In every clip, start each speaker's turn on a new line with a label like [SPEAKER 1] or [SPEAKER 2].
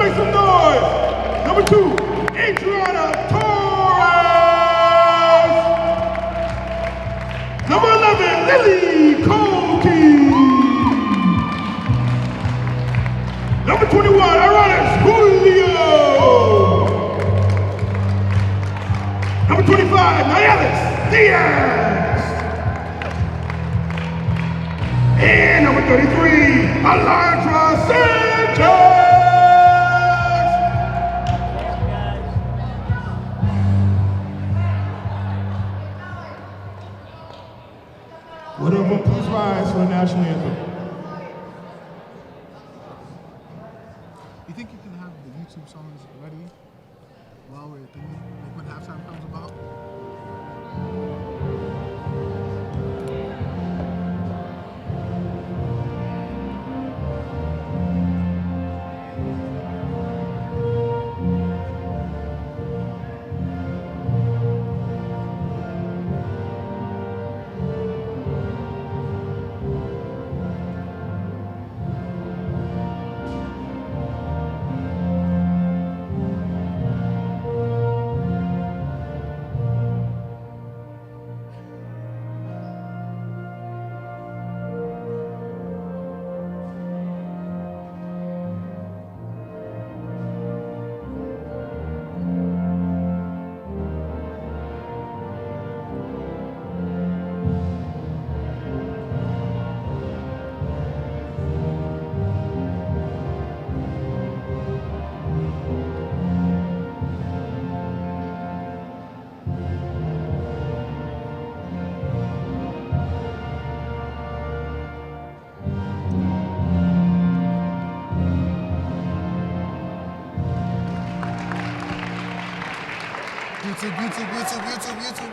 [SPEAKER 1] make some noise. Number 2, Adriana Torres. Number 11, Lily Colkey. Number 21, Aranis Julio. Number 25, Nayalis Diaz. And number 33, Alondra Sanchez. Would everyone please rise for the national anthem?
[SPEAKER 2] You think you can have the YouTube songs ready while we're thinking, like when halftime comes about?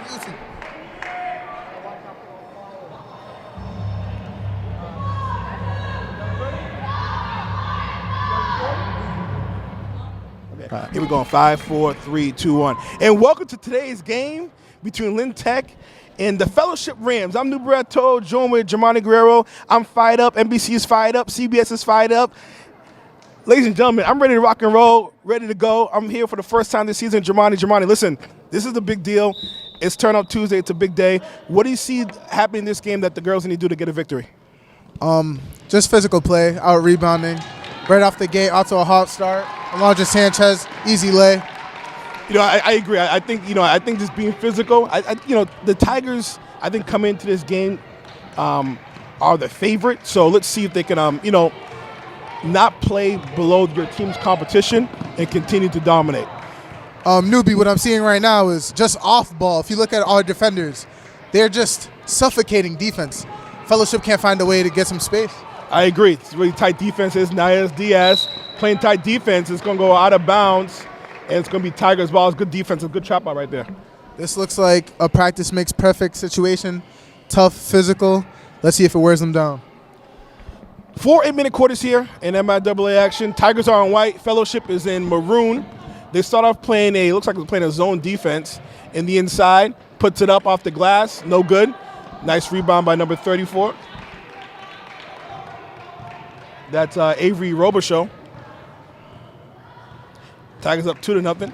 [SPEAKER 2] YouTube.
[SPEAKER 1] Okay. Here we go. 5, 4, 3, 2, 1. And welcome to today's game between Lynn Tech and the Fellowship Rams. I'm Nubrato, joined with Germani Guerrero. I'm fired up. NBC is fired up. CBS is fired up. Ladies and gentlemen, I'm ready to rock and roll, ready to go. I'm here for the first time this season. Germani, listen, this is the big deal. It's Turn Up Tuesday. It's a big day. What do you see happening in this game that the girls need to do to get a victory?
[SPEAKER 2] Just physical play, out rebounding, right off the gate, out to a hot start. Alondra Sanchez, easy lay.
[SPEAKER 1] I agree. I think just being physical. The Tigers, I think, come into this game are the favorite. So let's see if they can, not play below your team's competition and continue to dominate.
[SPEAKER 2] Newbie, what I'm seeing right now is just off ball. If you look at our defenders, they're just suffocating defense. Fellowship can't find a way to get some space.
[SPEAKER 1] I agree. It's really tight defenses. Nayas Diaz playing tight defense. It's going to go out of bounds, and it's going to be Tigers' ball. It's good defense. A good trap out right there.
[SPEAKER 2] This looks like a practice makes perfect situation. Tough, physical. Let's see if it wears them down.
[SPEAKER 1] 4 8-minute quarters here in MIAA action. Tigers are in white. Fellowship is in maroon. They start off playing looks like they're playing a zone defense in the inside. Puts it up off the glass. No good. Nice rebound by number 34. That's Avery Robichaux. Tigers up 2-0.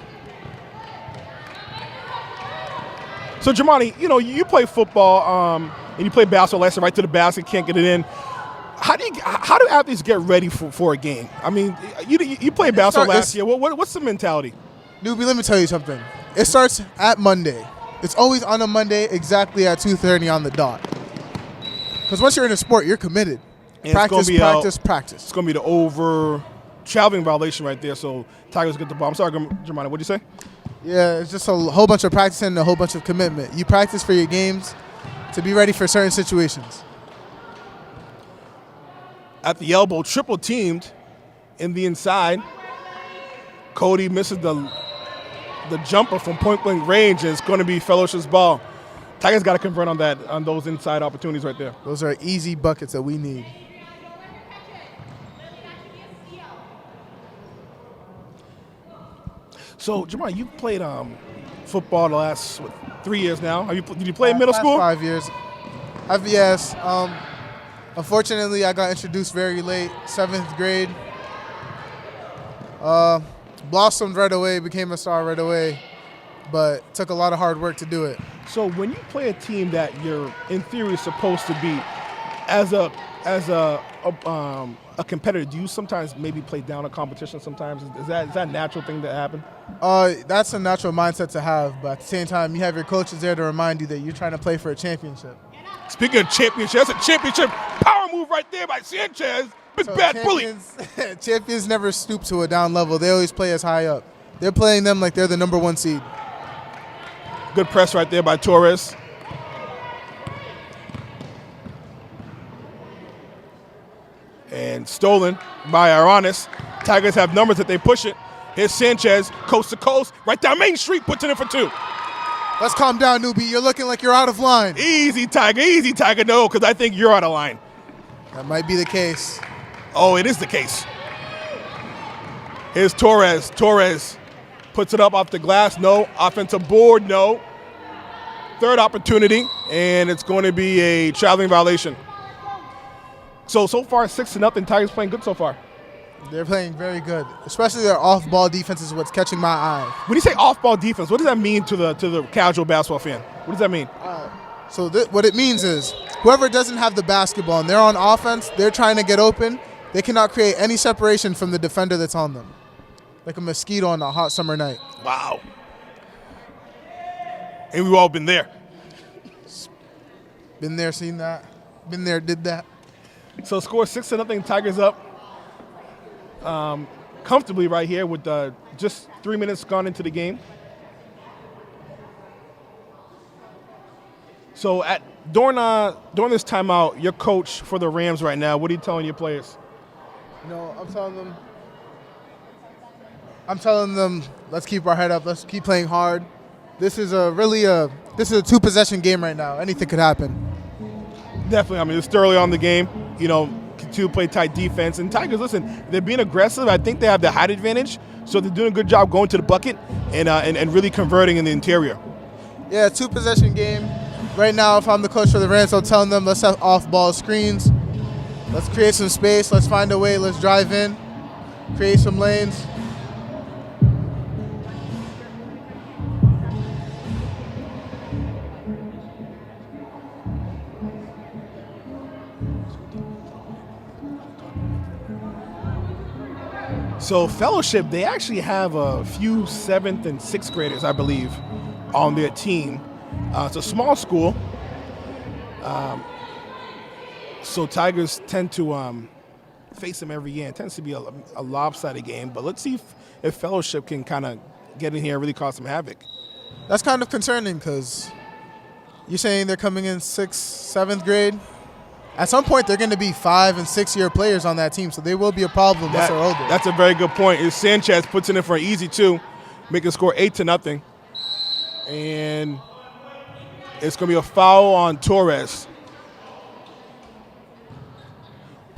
[SPEAKER 1] So, Germani, you play football and you play basketball. Last right to the basket, can't get it in. How do athletes get ready for a game? I mean, you played basketball last year. What's the mentality?
[SPEAKER 2] Newbie, let me tell you something. It starts at Monday. It's always on a Monday exactly at 2:30 on the dot. Because once you're in a sport, you're committed.
[SPEAKER 1] And
[SPEAKER 2] practice.
[SPEAKER 1] It's going to be the over-traveling violation right there, so Tigers get the ball. I'm sorry, Germani, what did you say?
[SPEAKER 2] Yeah, it's just a whole bunch of practicing and a whole bunch of commitment. You practice for your games to be ready for certain situations.
[SPEAKER 1] At the elbow, triple teamed in the inside. Cody misses the jumper from point-blank range, and it's going to be Fellowship's ball. Tigers got to convert on those inside opportunities right there.
[SPEAKER 2] Those are easy buckets that we need.
[SPEAKER 1] So, Jamal, you played football the last 3 years now. Did you play in middle school?
[SPEAKER 2] 5 years. Yes. Unfortunately, I got introduced very late, 7th grade. Blossomed right away, became a star right away, but took a lot of hard work to do it.
[SPEAKER 1] So when you play a team that you're in theory supposed to beat, as a competitor, do you sometimes maybe play down a competition? Sometimes is that a natural thing that happen?
[SPEAKER 2] That's a natural mindset to have, but at the same time, you have your coaches there to remind you that you're trying to play for a championship.
[SPEAKER 1] Speaking of championship, that's a championship power move right there by Sanchez. Big bad bully.
[SPEAKER 2] Champions never stoop to a down level. They always play as high up. They're playing them like they're the number 1 seed.
[SPEAKER 1] Good press right there by Torres. And stolen by Aranis. Tigers have numbers that they push it. Here's Sanchez, coast to coast, right down Main Street, puts it in for 2.
[SPEAKER 2] Let's calm down, newbie. You're looking like you're out of line.
[SPEAKER 1] Easy, Tiger. No, because I think you're out of line.
[SPEAKER 2] That might be the case.
[SPEAKER 1] Oh, it is the case. Here's Torres. Torres puts it up off the glass. No. Offensive board. No. Third opportunity, and it's going to be a traveling violation. So far, 6-0. Tigers playing good so far.
[SPEAKER 2] They're playing very good, especially their off-ball defense is what's catching my eye.
[SPEAKER 1] When you say off-ball defense, what does that mean to the casual basketball fan? What does that mean?
[SPEAKER 2] What it means is whoever doesn't have the basketball and they're on offense, they're trying to get open. They cannot create any separation from the defender that's on them, like a mosquito on a hot summer night.
[SPEAKER 1] Wow. And we've all been there.
[SPEAKER 2] Been there, seen that. Been there, did that.
[SPEAKER 1] So score 6-0. Tigers up comfortably right here with just 3 minutes gone into the game. So during this timeout, your coach for the Rams right now, what are you telling your players? I'm telling them, let's keep our head up. Let's keep playing hard. This is a 2-possession game right now. Anything could happen. Definitely. I mean, it's early on in the game. Continue to play tight defense. And Tigers, listen, they're being aggressive. I think they have the height advantage. So they're doing a good job going to the bucket and really converting in the interior.
[SPEAKER 2] Yeah, 2-possession game. Right now, if I'm the coach for the Rams, I'm telling them, let's have off-ball screens. Let's create some space. Let's find a way. Let's drive in. Create some lanes.
[SPEAKER 1] So Fellowship, they actually have a few 7th and 6th graders, I believe, on their team. It's a small school. So Tigers tend to face them every year. It tends to be a lopsided game. But let's see if Fellowship can kind of get in here and really cause some havoc.
[SPEAKER 2] That's kind of concerning because you're saying they're coming in 6th, 7th grade. At some point, they're going to be 5- and 6-year players on that team, so they will be a problem once they're older.
[SPEAKER 1] That's a very good point. Sanchez puts it in for an easy 2, making the score 8-0. And it's going to be a foul on Torres.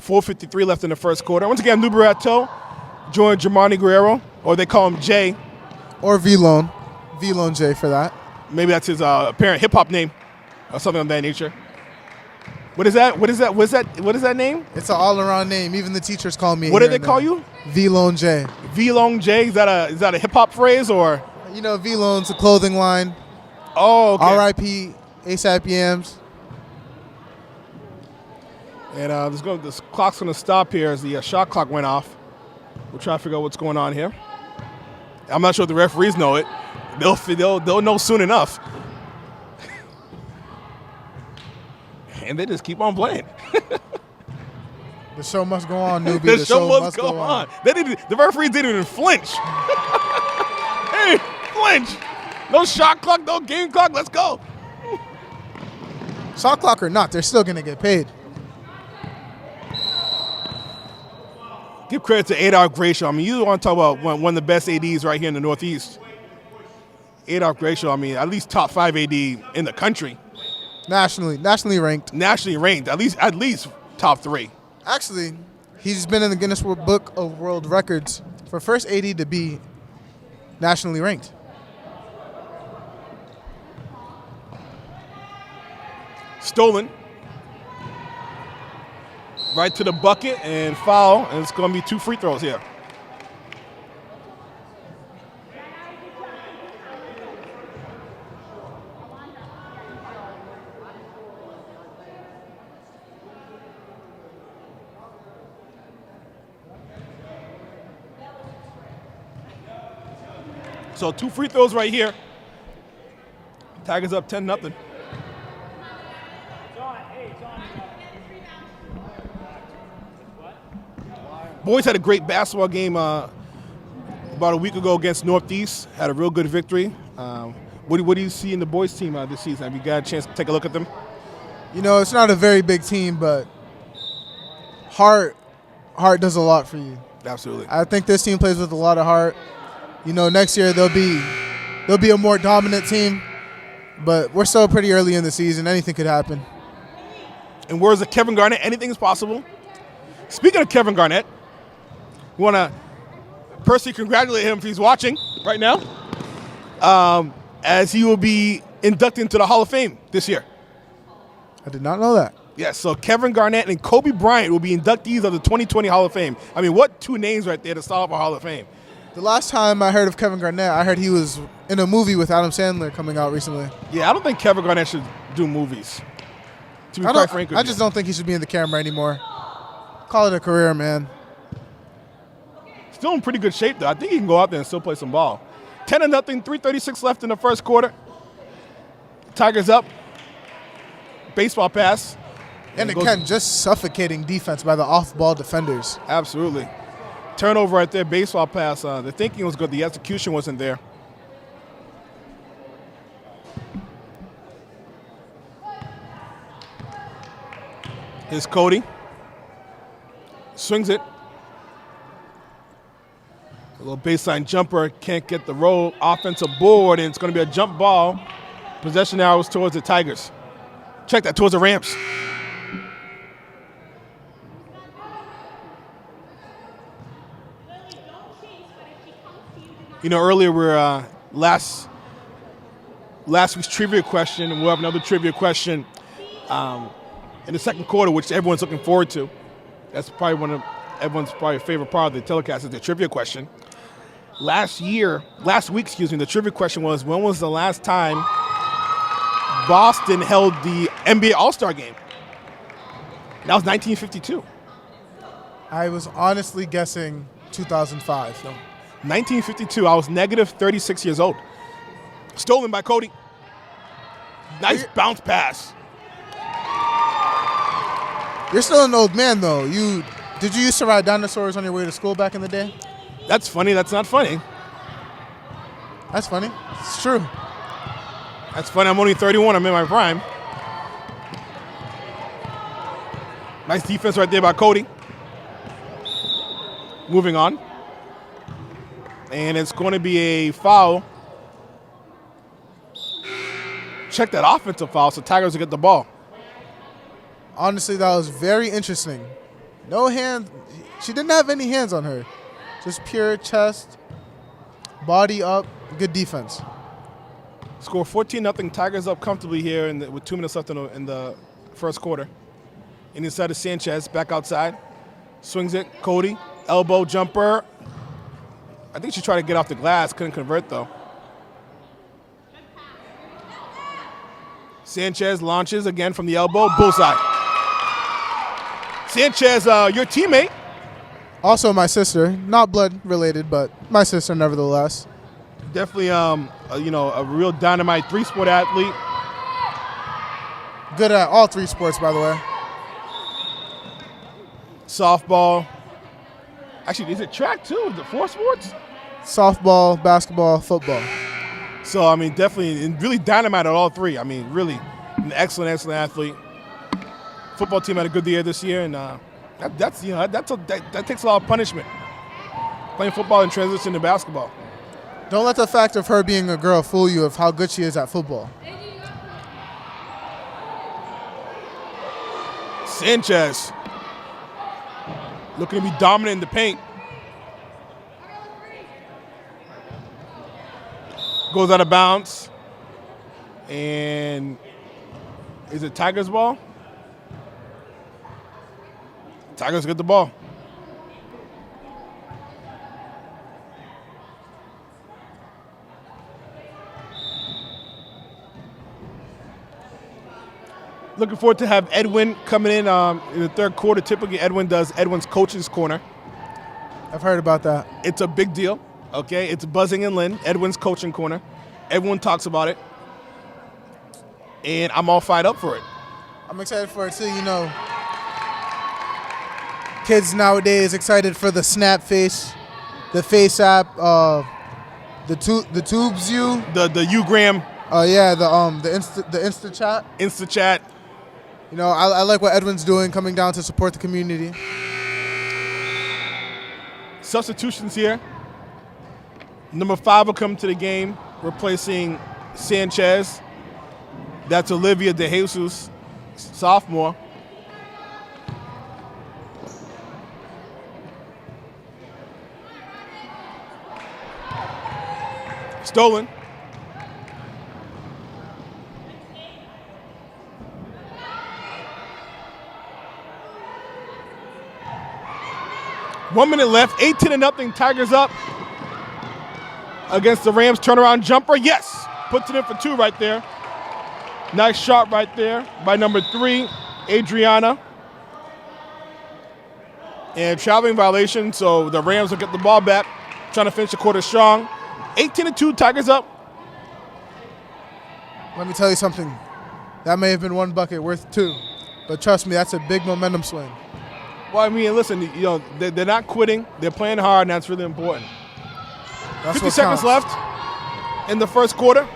[SPEAKER 1] 4:53 left in the first quarter. Once again, Lou Barreto joined Germani Guerrero, or they call him Jay.
[SPEAKER 2] Or V-Lone. V-Lone J for that.
[SPEAKER 1] Maybe that's his apparent hip-hop name or something of that nature. What is that? What is that name?
[SPEAKER 2] It's an all-around name. Even the teachers call me.
[SPEAKER 1] What do they call you?
[SPEAKER 2] V-Lone J.
[SPEAKER 1] V-Lone J. Is that a hip-hop phrase or?
[SPEAKER 2] V-Lone's a clothing line.
[SPEAKER 1] Oh, okay.
[SPEAKER 2] R.I.P. ASAP Yams.
[SPEAKER 1] And this clock's going to stop here as the shot clock went off. We'll try to figure out what's going on here. I'm not sure if the referees know it. They'll know soon enough. And they just keep on playing.
[SPEAKER 2] The show must go on, newbie.
[SPEAKER 1] The show must go on. The referees didn't even flinch. Hey, flinch. No shot clock, no game clock. Let's go.
[SPEAKER 2] Shot clock or not, they're still going to get paid.
[SPEAKER 1] Give credit to Adolph Gracia. I mean, you want to talk about one of the best ADs right here in the Northeast. Adolph Gracia, I mean, at least top 5 AD in the country.
[SPEAKER 2] Nationally ranked.
[SPEAKER 1] Nationally ranked, at least top 3.
[SPEAKER 2] Actually, he's been in the Guinness Book of World Records for first AD to be nationally ranked.
[SPEAKER 1] Stolen. Right to the bucket and foul, and it's going to be 2 free throws here. So 2 free throws right here. Tigers up 10-0. Boys had a great basketball game about a week ago against Northeast. Had a real good victory. What do you see in the boys team this season? Have you got a chance to take a look at them?
[SPEAKER 2] You know, it's not a very big team, but heart does a lot for you.
[SPEAKER 1] Absolutely.
[SPEAKER 2] I think this team plays with a lot of heart. You know, next year they'll be a more dominant team, but we're still pretty early in the season. Anything could happen.
[SPEAKER 1] And words of Kevin Garnett, anything is possible. Speaking of Kevin Garnett, we want to personally congratulate him if he's watching right now, as he will be inducted into the Hall of Fame this year.
[SPEAKER 2] I did not know that.
[SPEAKER 1] Yes, so Kevin Garnett and Kobe Bryant will be inductees of the 2020 Hall of Fame. I mean, what 2 names right there to start off a Hall of Fame?
[SPEAKER 2] The last time I heard of Kevin Garnett, I heard he was in a movie with Adam Sandler coming out recently.
[SPEAKER 1] Yeah, I don't think Kevin Garnett should do movies, to be quite frank with you.
[SPEAKER 2] I just don't think he should be in the camera anymore. Call it a career, man.
[SPEAKER 1] Still in pretty good shape, though. I think he can go out there and still play some ball. 10-0, 3:36 left in the first quarter. Tigers up. Baseball pass.
[SPEAKER 2] And again, just suffocating defense by the off-ball defenders.
[SPEAKER 1] Absolutely. Turnover right there, baseball pass. The thinking was good. The execution wasn't there. Here's Cody. Swings it. A little baseline jumper. Can't get the roll. Offensive board, and it's going to be a jump ball. Possession arrows towards the Tigers. Check that, towards the Rams. You know, earlier we're last week's trivia question, and we'll have another trivia question in the second quarter, which everyone's looking forward to. That's probably everyone's favorite part of the telecast is the trivia question. Last week, the trivia question was, when was the last time Boston held the NBA All-Star game? That was 1952.
[SPEAKER 2] I was honestly guessing 2005. So.
[SPEAKER 1] 1952. I was negative 36 years old. Stolen by Cody. Nice bounce pass.
[SPEAKER 2] You're still an old man, though. Did you used to ride dinosaurs on your way to school back in the day?
[SPEAKER 1] That's funny. That's not funny.
[SPEAKER 2] That's funny. It's true.
[SPEAKER 1] That's funny. I'm only 31. I'm in my prime. Nice defense right there by Cody. Moving on. And it's going to be a foul. Check that offensive foul, so Tigers will get the ball.
[SPEAKER 2] Honestly, that was very interesting. No hand. She didn't have any hands on her. Just pure chest, body up, good defense.
[SPEAKER 1] Score 14-0. Tigers up comfortably here with 2 minutes left in the first quarter. And inside of Sanchez, back outside. Swings it. Cody, elbow jumper. I think she tried to get off the glass. Couldn't convert, though. Sanchez launches again from the elbow. Bullseye. Sanchez, your teammate.
[SPEAKER 2] Also my sister. Not blood related, but my sister nevertheless.
[SPEAKER 1] Definitely, a real dynamite 3-sport athlete.
[SPEAKER 2] Good at all 3 sports, by the way.
[SPEAKER 1] Softball. Actually, is it track too? Is it 4 sports?
[SPEAKER 2] Softball, basketball, football.
[SPEAKER 1] So, I mean, definitely, and really dynamite at all 3. I mean, really an excellent athlete. Football team had a good year this year, and that takes a lot of punishment. Playing football and transition to basketball.
[SPEAKER 2] Don't let the fact of her being a girl fool you of how good she is at football.
[SPEAKER 1] Sanchez looking to be dominant in the paint. Goes out of bounds. And is it Tigers' ball? Tigers get the ball. Looking forward to have Edwin coming in the third quarter. Typically, Edwin does Edwin's coach's corner.
[SPEAKER 2] I've heard about that.
[SPEAKER 1] It's a big deal. Okay, it's buzzing in Lynn, Edwin's coaching corner. Everyone talks about it. And I'm all fired up for it.
[SPEAKER 2] I'm excited for it too. You know, kids nowadays excited for the Snap Face, the Face app, the Tubes You,
[SPEAKER 1] The Ugram.
[SPEAKER 2] yeah, the Insta Chat.
[SPEAKER 1] Insta Chat.
[SPEAKER 2] You know, I like what Edwin's doing, coming down to support the community.
[SPEAKER 1] Substitutions here. Number 5 will come to the game, replacing Sanchez. That's Olivia De Jesus, sophomore. Stolen. One minute left, 18-0, Tigers up against the Rams. Turnaround jumper, yes. Puts it in for 2 right there. Nice shot right there by number 3, Adriana. And traveling violation, so the Rams will get the ball back, trying to finish the quarter strong. 18-2, Tigers up.
[SPEAKER 2] Let me tell you something. That may have been 1 bucket worth 2, but trust me, that's a big momentum swing.
[SPEAKER 1] Well, I mean, listen, you know, they're not quitting. They're playing hard, and that's really important.
[SPEAKER 2] That's
[SPEAKER 1] 50
[SPEAKER 2] what
[SPEAKER 1] seconds
[SPEAKER 2] counts.
[SPEAKER 1] left in the first quarter.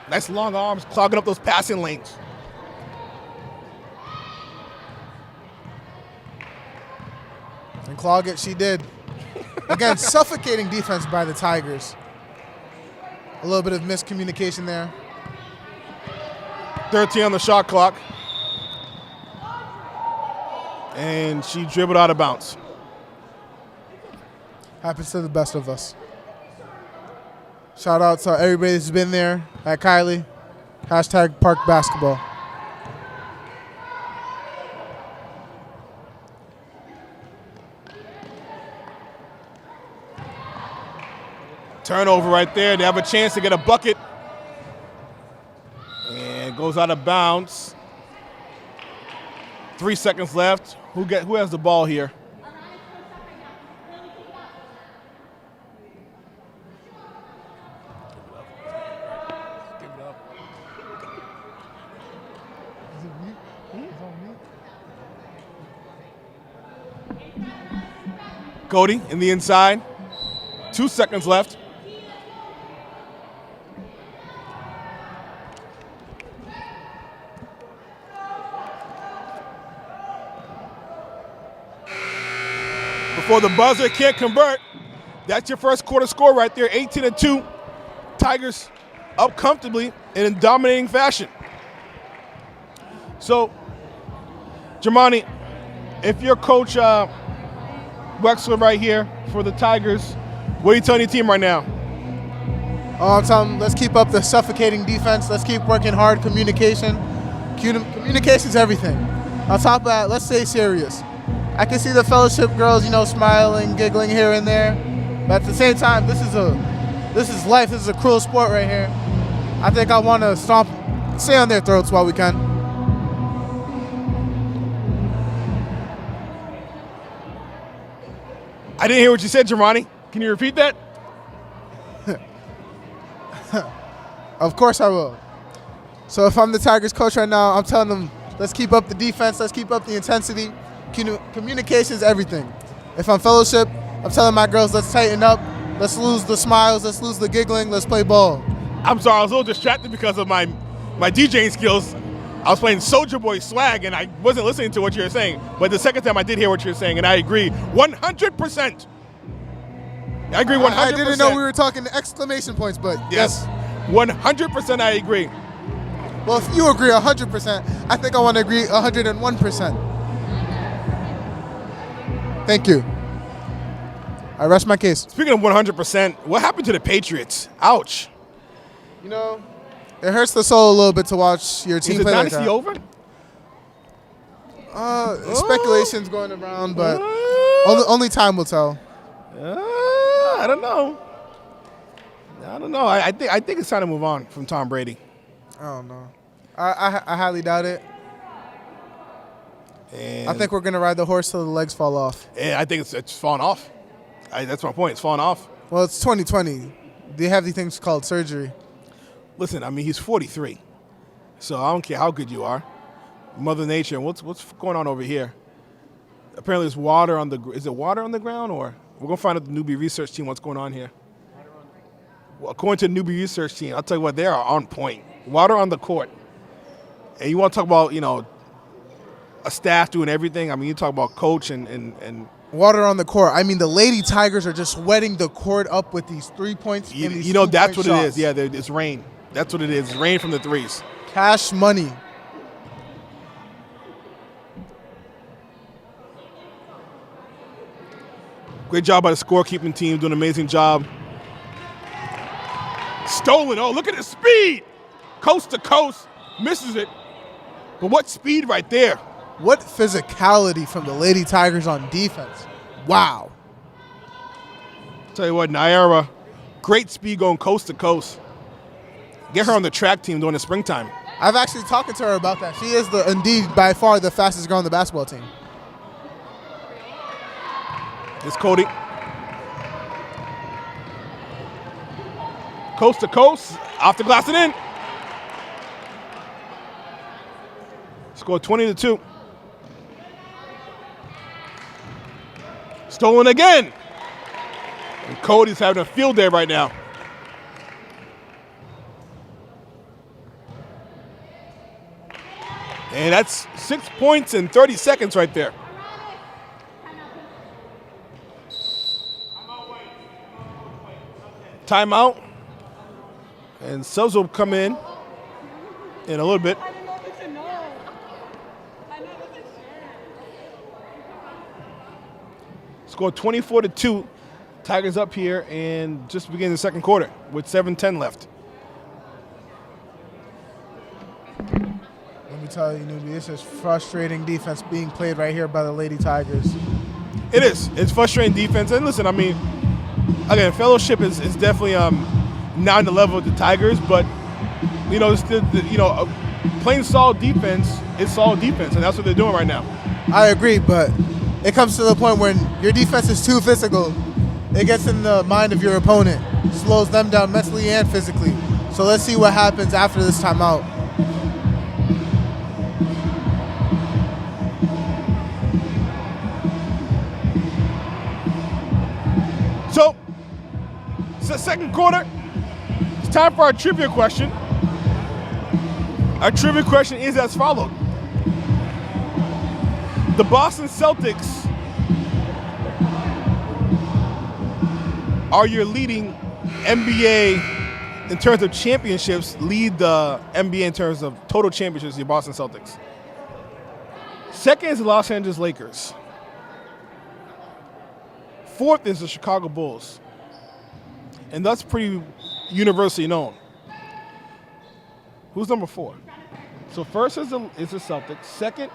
[SPEAKER 1] Nice long arms clogging up those passing lanes.
[SPEAKER 2] And clog it, she did. Again, suffocating defense by the Tigers. A little bit of miscommunication there.
[SPEAKER 1] 13 on the shot clock. And she dribbled out of bounds.
[SPEAKER 2] Happens to the best of us. Shout out to everybody that's been there at Kylie. Hashtag Park Basketball.
[SPEAKER 1] Turnover right there. They have a chance to get a bucket. And goes out of bounds. 3 seconds left. Who has the ball here? Cody in the inside. 2 seconds left. Before the buzzer, can't convert. That's your first quarter score right there, 18-2. Tigers up comfortably and in dominating fashion. So, Jamani, if you're Coach Wexler right here for the Tigers, what are you telling your team right now?
[SPEAKER 2] I'm telling them, let's keep up the suffocating defense. Let's keep working hard. Communication. Communication's everything. On top of that, let's stay serious. I can see the fellowship girls, you know, smiling, giggling here and there. But at the same time, this is life. This is a cruel sport right here. I think I want to stay on their throats while we can.
[SPEAKER 1] I didn't hear what you said, Jamani. Can you repeat that?
[SPEAKER 2] Of course I will. So if I'm the Tigers coach right now, I'm telling them, let's keep up the defense. Let's keep up the intensity. Communication is everything. If I'm fellowship, I'm telling my girls, let's tighten up. Let's lose the smiles. Let's lose the giggling. Let's play ball.
[SPEAKER 1] I'm sorry, I was a little distracted because of my DJing skills. I was playing Soulja Boy Swag, and I wasn't listening to what you were saying. But the second time I did hear what you were saying, and I agree 100%. I agree 100%.
[SPEAKER 2] I didn't know we were talking exclamation points, but yes.
[SPEAKER 1] 100% I agree.
[SPEAKER 2] Well, if you agree 100%, I think I want to agree 101%. Thank you. I rest my case.
[SPEAKER 1] Speaking of 100%, what happened to the Patriots? Ouch.
[SPEAKER 2] You know, it hurts the soul a little bit to watch your team
[SPEAKER 1] Is the
[SPEAKER 2] play like
[SPEAKER 1] dynasty
[SPEAKER 2] that.
[SPEAKER 1] over?
[SPEAKER 2] Speculation's going around, but only time will tell.
[SPEAKER 1] I don't know. I think it's time to move on from Tom Brady.
[SPEAKER 2] I don't know. I highly doubt it.
[SPEAKER 1] And
[SPEAKER 2] I think we're going to ride the horse till the legs fall off.
[SPEAKER 1] and I think it's falling off. That's my point. It's falling off.
[SPEAKER 2] Well, it's 2020. They have these things called surgery.
[SPEAKER 1] Listen, I mean, he's 43. So I don't care how good you are. Mother Nature, what's going on over here? Apparently there's water on the is it water on the ground, or we're going to find out the newbie research team what's going on here. Well, according to the newbie research team, I'll tell you what, they are on point. Water on the court. And you want to talk about, a staff doing everything? I mean, you talk about coach and
[SPEAKER 2] Water on the court. I mean, the Lady Tigers are just wetting the court up with these 3 points. And these
[SPEAKER 1] that's what
[SPEAKER 2] shots.
[SPEAKER 1] it is. Yeah, it's rain. That's what it is. It's rain from the threes.
[SPEAKER 2] Cash money.
[SPEAKER 1] Great job by the scorekeeping team, doing an amazing job. Stolen. Oh, look at his speed. Coast to coast. Misses it. But what speed right there.
[SPEAKER 2] What physicality from the Lady Tigers on defense. Wow.
[SPEAKER 1] Tell you what, Naira, great speed going coast to coast. Get her on the track team during the springtime.
[SPEAKER 2] I've actually talked to her about that. She is indeed by far the fastest girl on the basketball team.
[SPEAKER 1] It's Cody. Coast to coast, off the glass and in. Scored 20-2. Stolen again. And Cody's having a field day right now. And that's 6 points in 30 seconds right there. Timeout. And subs will come in a little bit. Scored 24-2. Tigers up here and just beginning the second quarter with 7:10 left.
[SPEAKER 2] Let me tell you, newbie, this is frustrating defense being played right here by the Lady Tigers.
[SPEAKER 1] It is. It's frustrating defense. And listen, I mean, again, fellowship is definitely not on the level of the Tigers, but it's still, playing solid defense is solid defense, and that's what they're doing right now.
[SPEAKER 2] I agree, but it comes to the point when your defense is too physical, it gets in the mind of your opponent, slows them down mentally and physically. So let's see what happens after this timeout.
[SPEAKER 1] So, it's the second quarter. It's time for our trivia question. Our trivia question is as follows. The Boston Celtics are your leading NBA in terms of championships, lead the NBA in terms of total championships, the Boston Celtics. Second is the Los Angeles Lakers. Fourth is the Chicago Bulls. And that's pretty universally known. Who's number 4? So first is the Celtics. Second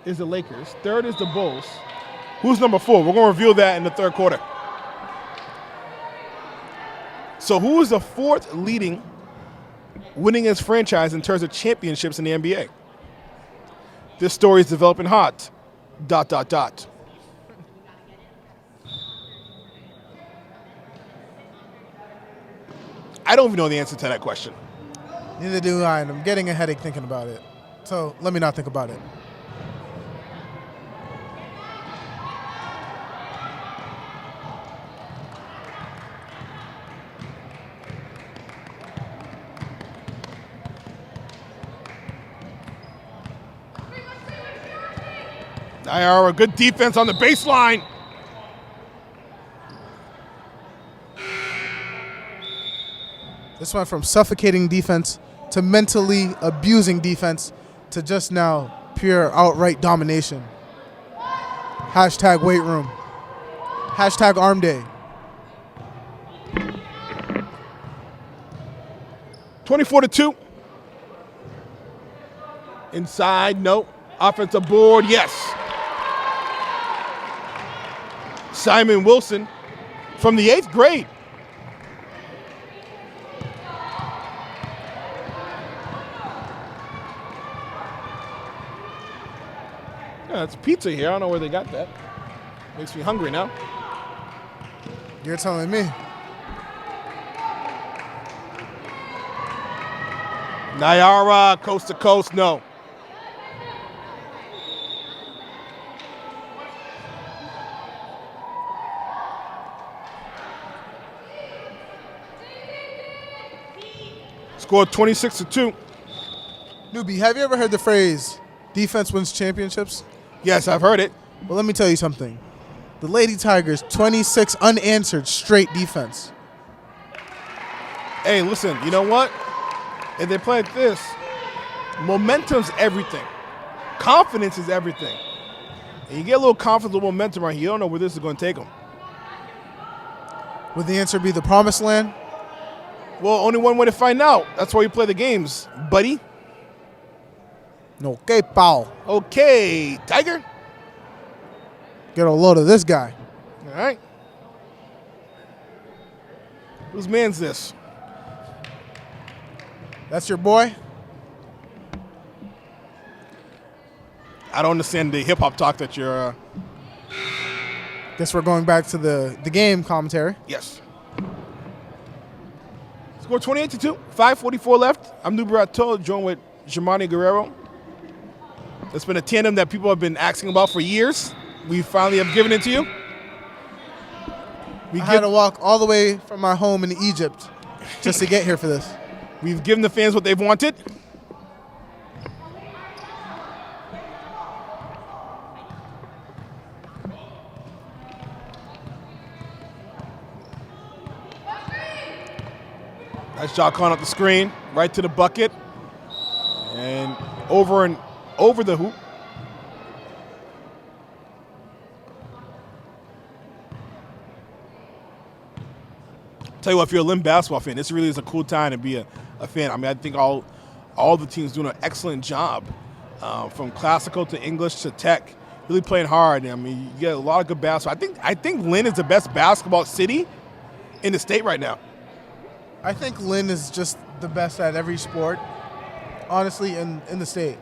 [SPEAKER 1] is the Lakers. Third is the Bulls. Who's number 4? We're going to reveal that in the third quarter. So who is the fourth leading winningest franchise in terms of championships in the NBA? This story is developing hot. ... I don't even know the answer to that question.
[SPEAKER 2] Neither do I, and I'm getting a headache thinking about it. So let me not think about it.
[SPEAKER 1] Ira, good defense on the baseline.
[SPEAKER 2] This went from suffocating defense to mentally abusing defense to just now pure outright domination. Hashtag weight room. Hashtag arm day.
[SPEAKER 1] 24-2. Inside, no. Offensive board, yes. Simon Wilson from the 8th grade. Yeah, it's pizza here. I don't know where they got that. Makes me hungry now.
[SPEAKER 2] You're telling me.
[SPEAKER 1] Nyara, coast to coast, no. Scored 26-2.
[SPEAKER 2] Newbie, have you ever heard the phrase, defense wins championships?
[SPEAKER 1] Yes, I've heard it.
[SPEAKER 2] Well, let me tell you something. The Lady Tigers, 26 unanswered straight defense.
[SPEAKER 1] Hey, listen, you know what? If they play like this, momentum's everything. Confidence is everything. And you get a little confidence with momentum right here, you don't know where this is going to take them.
[SPEAKER 2] Would the answer be the promised land?
[SPEAKER 1] Well, only one way to find out. That's why you play the games, buddy.
[SPEAKER 2] No, que pao.
[SPEAKER 1] Okay, Tiger.
[SPEAKER 2] Get a load of this guy.
[SPEAKER 1] All right. Whose man's this?
[SPEAKER 2] That's your boy?
[SPEAKER 1] I don't understand the hip-hop talk that you're...
[SPEAKER 2] Guess we're going back to the game commentary.
[SPEAKER 1] Yes. Score 28-2. 5:44 left. I'm Nuberato, joined with Germani Guerrero. It's been a tandem that people have been asking about for years. We finally have given it to you.
[SPEAKER 2] I had to walk all the way from my home in Egypt just to get here for this.
[SPEAKER 1] We've given the fans what they've wanted. Nice job calling up the screen, right to the bucket, and over the hoop. Tell you what, if you're a Lynn basketball fan, this really is a cool time to be a fan. I mean, I think all the teams doing an excellent job, from classical to English to tech, really playing hard. I mean, you get a lot of good basketball. I think Lynn is the best basketball city in the state right now.
[SPEAKER 2] I think Lynn is just the best at every sport, honestly, in the state.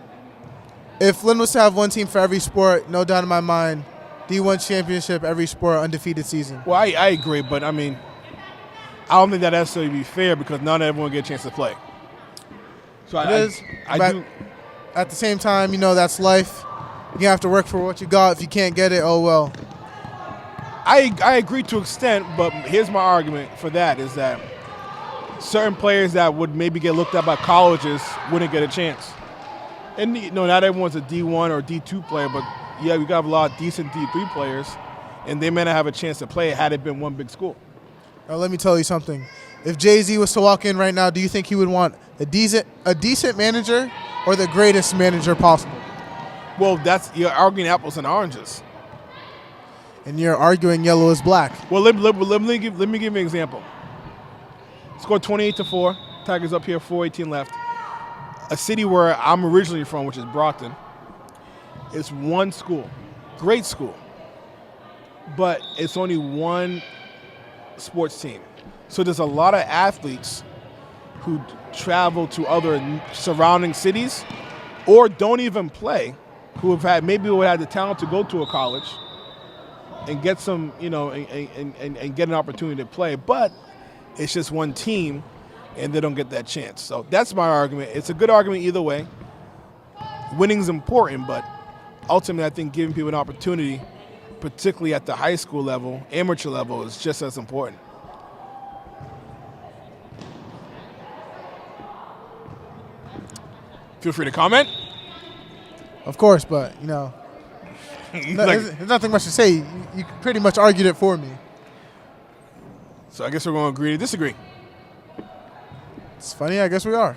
[SPEAKER 2] If Lynn was to have one team for every sport, no doubt in my mind, D1 championship, every sport, undefeated season.
[SPEAKER 1] Well, I agree, but I mean, I don't think that necessarily be fair because not everyone get a chance to play. So I do.
[SPEAKER 2] At the same time, that's life. You have to work for what you got. If you can't get it, oh well.
[SPEAKER 1] I agree to an extent, but here's my argument for that is that certain players that would maybe get looked at by colleges wouldn't get a chance. And not everyone's a D1 or D2 player, but yeah, we got a lot of decent D3 players, and they may not have a chance to play had it been one big school.
[SPEAKER 2] Now, let me tell you something. If Jay-Z was to walk in right now, do you think he would want a decent manager or the greatest manager possible?
[SPEAKER 1] Well, you're arguing apples and oranges.
[SPEAKER 2] And you're arguing yellow is black.
[SPEAKER 1] Well, let me give you an example. Scored 28-4. Tigers up here, 4:18 left. A city where I'm originally from, which is Brockton, it's one school, great school, but it's only one sports team. So there's a lot of athletes who travel to other surrounding cities or don't even play, who have had the talent to go to a college and get some, and get an opportunity to play, but it's just one team, and they don't get that chance. So that's my argument. It's a good argument either way. Winning's important, but ultimately I think giving people an opportunity, particularly at the high school level, amateur level, is just as important. Feel free to comment.
[SPEAKER 2] Of course, but, there's nothing much to say. You pretty much argued it for me.
[SPEAKER 1] So I guess we're going to agree to disagree.
[SPEAKER 2] It's funny, I guess we are.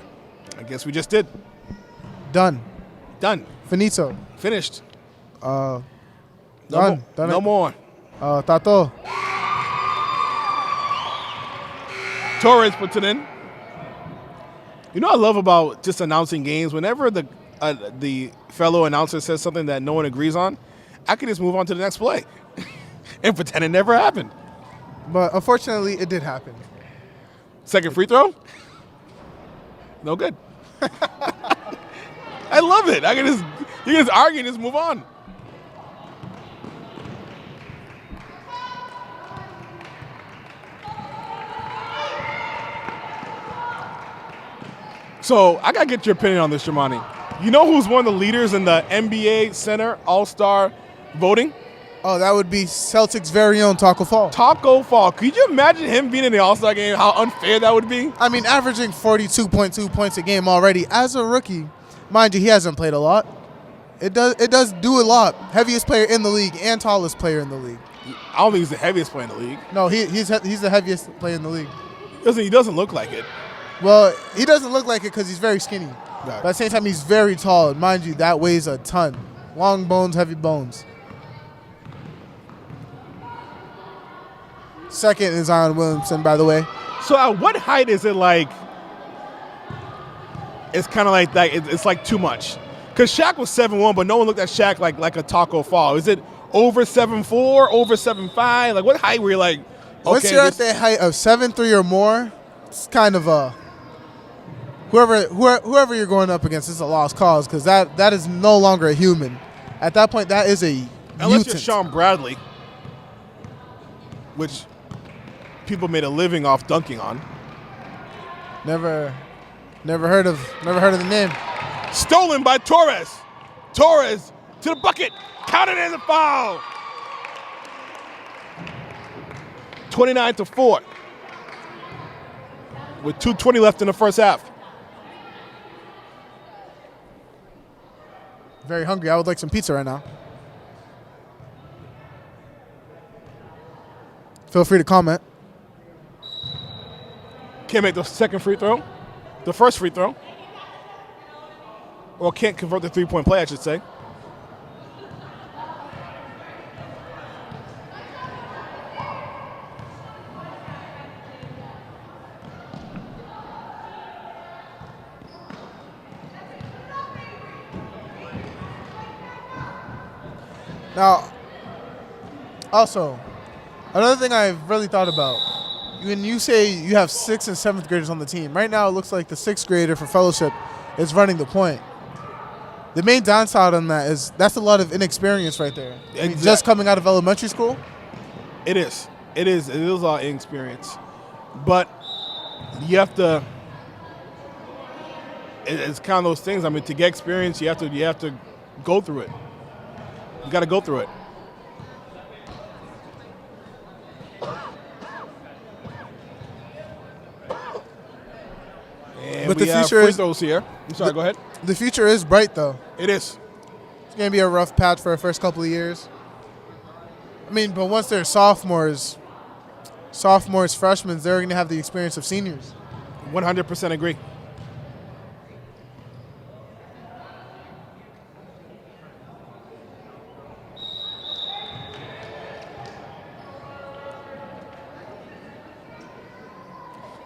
[SPEAKER 1] I guess we just did.
[SPEAKER 2] Done.
[SPEAKER 1] Finito. Finished.
[SPEAKER 2] Done.
[SPEAKER 1] No more.
[SPEAKER 2] Tato.
[SPEAKER 1] Torres puts it in. You know what I love about just announcing games? Whenever the fellow announcer says something that no one agrees on, I can just move on to the next play and pretend it never happened.
[SPEAKER 2] But unfortunately, it did happen.
[SPEAKER 1] Second free throw? No good. I love it. You can just argue and just move on. So I gotta get your opinion on this, Jamani. You know who's one of the leaders in the NBA Center All-Star voting?
[SPEAKER 2] Oh, that would be Celtics' very own Taco Fall.
[SPEAKER 1] Taco Fall. Could you imagine him being in the All-Star game? How unfair that would be?
[SPEAKER 2] I mean, averaging 42.2 points a game already as a rookie. Mind you, he hasn't played a lot. It does do a lot. Heaviest player in the league and tallest player in the league.
[SPEAKER 1] I don't think he's the heaviest player in the league.
[SPEAKER 2] No, he's the heaviest player in the league.
[SPEAKER 1] He doesn't look like it.
[SPEAKER 2] Well, he doesn't look like it because he's very skinny.
[SPEAKER 1] Right.
[SPEAKER 2] But at the same time, he's very tall. And mind you, that weighs a ton. Long bones, heavy bones. Second is Zion Williamson, by the way.
[SPEAKER 1] So at what height is it like? It's kind of like that. It's like too much. Because Shaq was 7'1", but no one looked at Shaq like a Taco Fall. Is it over 7'4", over 7'5"? Like what height were you like? Okay,
[SPEAKER 2] Once you're at the height of 7'3" or more, it's kind of a whoever you're going up against is a lost cause because that is no longer a human. At that point, that is a
[SPEAKER 1] unless
[SPEAKER 2] mutant.
[SPEAKER 1] you're Sean Bradley, which people made a living off dunking on.
[SPEAKER 2] Never heard of the name.
[SPEAKER 1] Stolen by Torres. Torres to the bucket. Counted as a foul. 29-4. With 2:20 left in the first half.
[SPEAKER 2] Very hungry. I would like some pizza right now. Feel free to comment.
[SPEAKER 1] Can't make the second free throw. The first free throw. Or can't convert the three-point play, I should say.
[SPEAKER 2] Now, also, another thing I've really thought about, when you say you have 6th and 7th graders on the team, right now it looks like the 6th grader for fellowship is running the point. The main downside on that is that's a lot of inexperience right there. I mean, just coming out of elementary school?
[SPEAKER 1] It is. It is a lot of inexperience. But you have to, it's kind of those things. I mean, to get experience, you have to go through it. You got to go through it. And
[SPEAKER 2] but
[SPEAKER 1] we
[SPEAKER 2] the
[SPEAKER 1] have
[SPEAKER 2] future
[SPEAKER 1] free
[SPEAKER 2] is
[SPEAKER 1] throws here. I'm sorry, go ahead.
[SPEAKER 2] The future is bright, though.
[SPEAKER 1] It is.
[SPEAKER 2] It's going to be a rough patch for the first couple of years. I mean, but once they're sophomores, freshmen, they're going to have the experience of seniors.
[SPEAKER 1] 100% agree.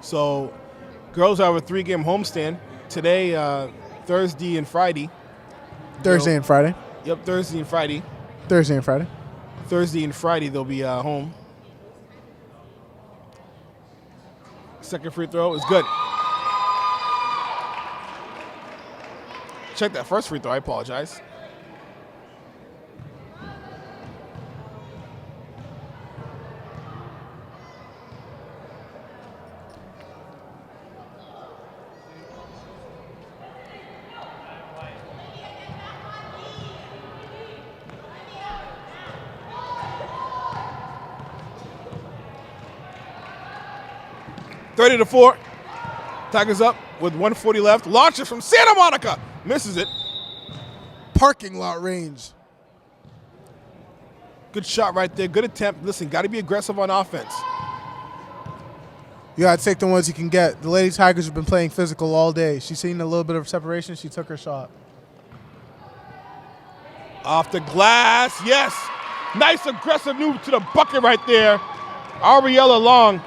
[SPEAKER 1] So, girls have a 3-game homestand today, Thursday and Friday.
[SPEAKER 2] Thursday and Friday.
[SPEAKER 1] Yep, Thursday and Friday.
[SPEAKER 2] Thursday and Friday.
[SPEAKER 1] Thursday and Friday they'll be home. Second free throw is good. Check that first free throw. I apologize. Thirty to 4. Tigers up with 1:40 left. Launches from Santa Monica. Misses it.
[SPEAKER 2] Parking lot range.
[SPEAKER 1] Good shot right there. Good attempt. Listen, got to be aggressive on offense.
[SPEAKER 2] You got to take the ones you can get. The Lady Tigers have been playing physical all day. She's seen a little bit of separation. She took her shot.
[SPEAKER 1] Off the glass. Yes. Nice aggressive move to the bucket right there. Ariella Long.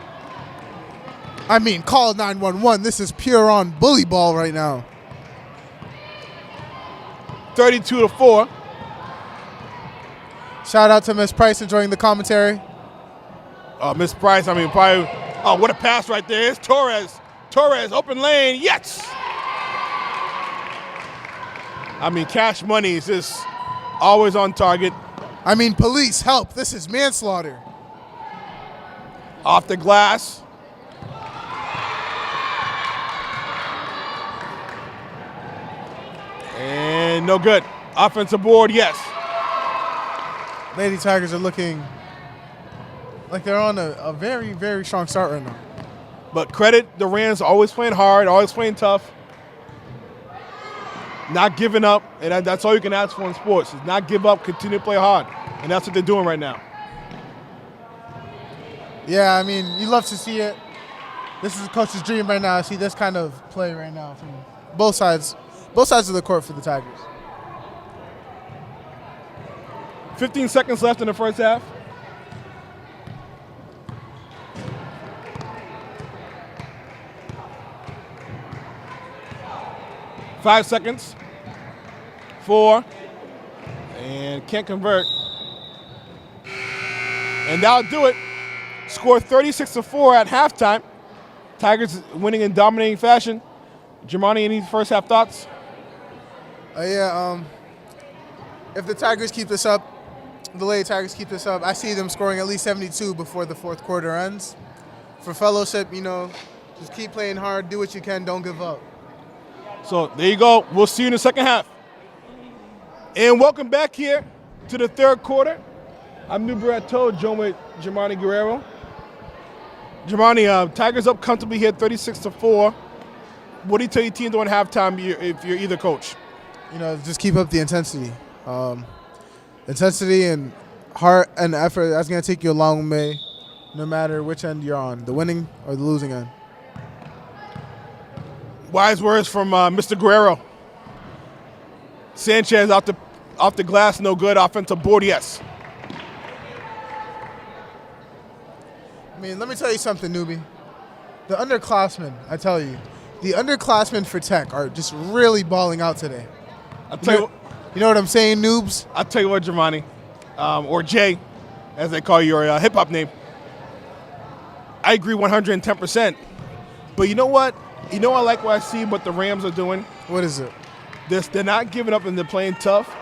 [SPEAKER 2] I mean, call 911. This is pure on bully ball right now.
[SPEAKER 1] 32 to 4.
[SPEAKER 2] Shout out to Miss Price enjoying the commentary.
[SPEAKER 1] Miss Price, I mean, probably, oh, what a pass right there. It's Torres. Torres, open lane, yes. I mean, Cash Money is just always on target.
[SPEAKER 2] I mean, police, help. This is manslaughter.
[SPEAKER 1] Off the glass. And no good. Offensive board, yes.
[SPEAKER 2] Lady Tigers are looking like they're on a very, very strong start right now.
[SPEAKER 1] But credit the Rams, always playing hard, always playing tough. Not giving up, and that's all you can ask for in sports, is not give up, continue to play hard. And that's what they're doing right now.
[SPEAKER 2] Yeah, I mean, you love to see it. This is a coach's dream right now. I see this kind of play right now from both sides of the court for the Tigers.
[SPEAKER 1] 15 seconds left in the first half. Five seconds. 4. And can't convert. And that'll do it. Score 36-4 at halftime. Tigers winning in dominating fashion. Jermani, any first half thoughts?
[SPEAKER 2] If the Tigers keep this up, the Lady Tigers keep this up, I see them scoring at least 72 before the fourth quarter ends. For fellowship, just keep playing hard, do what you can, don't give up.
[SPEAKER 1] So there you go. We'll see you in the second half. And welcome back here to the third quarter. I'm New Brato, joined with Jermani Guerrero. Jermani, Tigers up comfortably here, 36-4. What do you tell your team during halftime if you're either coach?
[SPEAKER 2] Just keep up the intensity. Intensity and heart and effort, that's going to take you a long way, no matter which end you're on, the winning or the losing end.
[SPEAKER 1] Wise words from Mr. Guerrero. Sanchez off the glass, no good. Offensive board, yes.
[SPEAKER 2] I mean, let me tell you something, newbie. The underclassmen, I tell you, the underclassmen for Tech are just really balling out today. You know what I'm saying, noobs?
[SPEAKER 1] I'll tell you what, Jermani, or Jay, as they call your hip-hop name. I agree 110%. But you know what? I like what I see what the Rams are doing.
[SPEAKER 2] What is it?
[SPEAKER 1] They're not giving up and they're playing tough,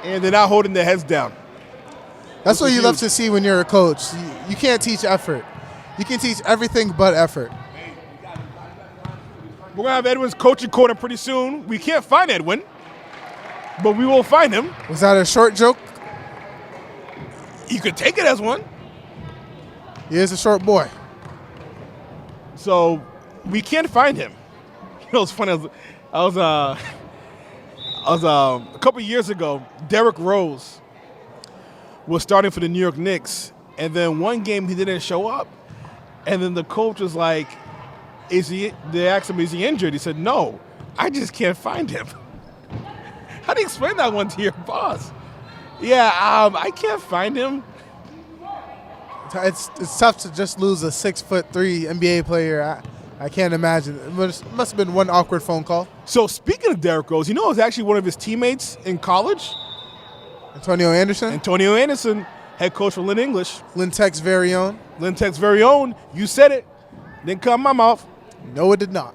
[SPEAKER 1] and they're not holding their heads down.
[SPEAKER 2] That's what you love to see when you're a coach. You can't teach effort. You can teach everything but effort.
[SPEAKER 1] We're going to have Edwin's coaching corner pretty soon. We can't find Edwin, but we will find him.
[SPEAKER 2] Was that a short joke?
[SPEAKER 1] You could take it as one.
[SPEAKER 2] He is a short boy.
[SPEAKER 1] So we can't find him. It's funny. I was a couple years ago. Derrick Rose was starting for the New York Knicks, and then one game he didn't show up, and then the coach was like, they asked him, is he injured? He said, no, I just can't find him. How do you explain that one to your boss? Yeah, I can't find him.
[SPEAKER 2] It's tough to just lose a 6'3" NBA player. I can't imagine. It must have been one awkward phone call.
[SPEAKER 1] So speaking of Derrick Rose, it was actually one of his teammates in college.
[SPEAKER 2] Antonio Anderson, head coach for Lynn English.
[SPEAKER 1] Lynn Tech's very own. You said it. Didn't come my mouth.
[SPEAKER 2] No, it did not.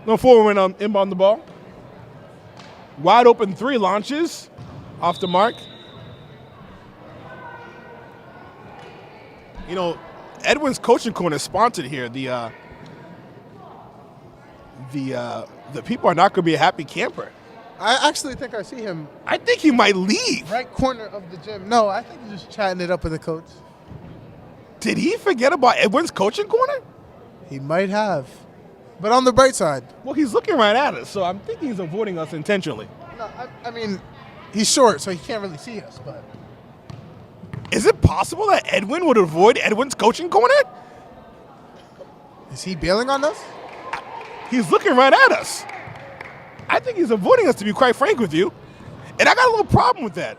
[SPEAKER 1] No forward went inbound the ball. Wide open 3 launches off the mark. Edwin's coaching corner is sponsored here. The people are not going to be a happy camper.
[SPEAKER 2] I actually think I see him.
[SPEAKER 1] I think he might leave.
[SPEAKER 2] Right corner of the gym. No, I think he's just chatting it up with the coach.
[SPEAKER 1] Did he forget about Edwin's coaching corner?
[SPEAKER 2] He might have. But on the bright side.
[SPEAKER 1] Well, he's looking right at us, so I'm thinking he's avoiding us intentionally.
[SPEAKER 2] No, I mean, he's short, so he can't really see us, but.
[SPEAKER 1] Is it possible that Edwin would avoid Edwin's coaching corner?
[SPEAKER 2] Is he bailing on us?
[SPEAKER 1] He's looking right at us. I think he's avoiding us, to be quite frank with you. And I got a little problem with that.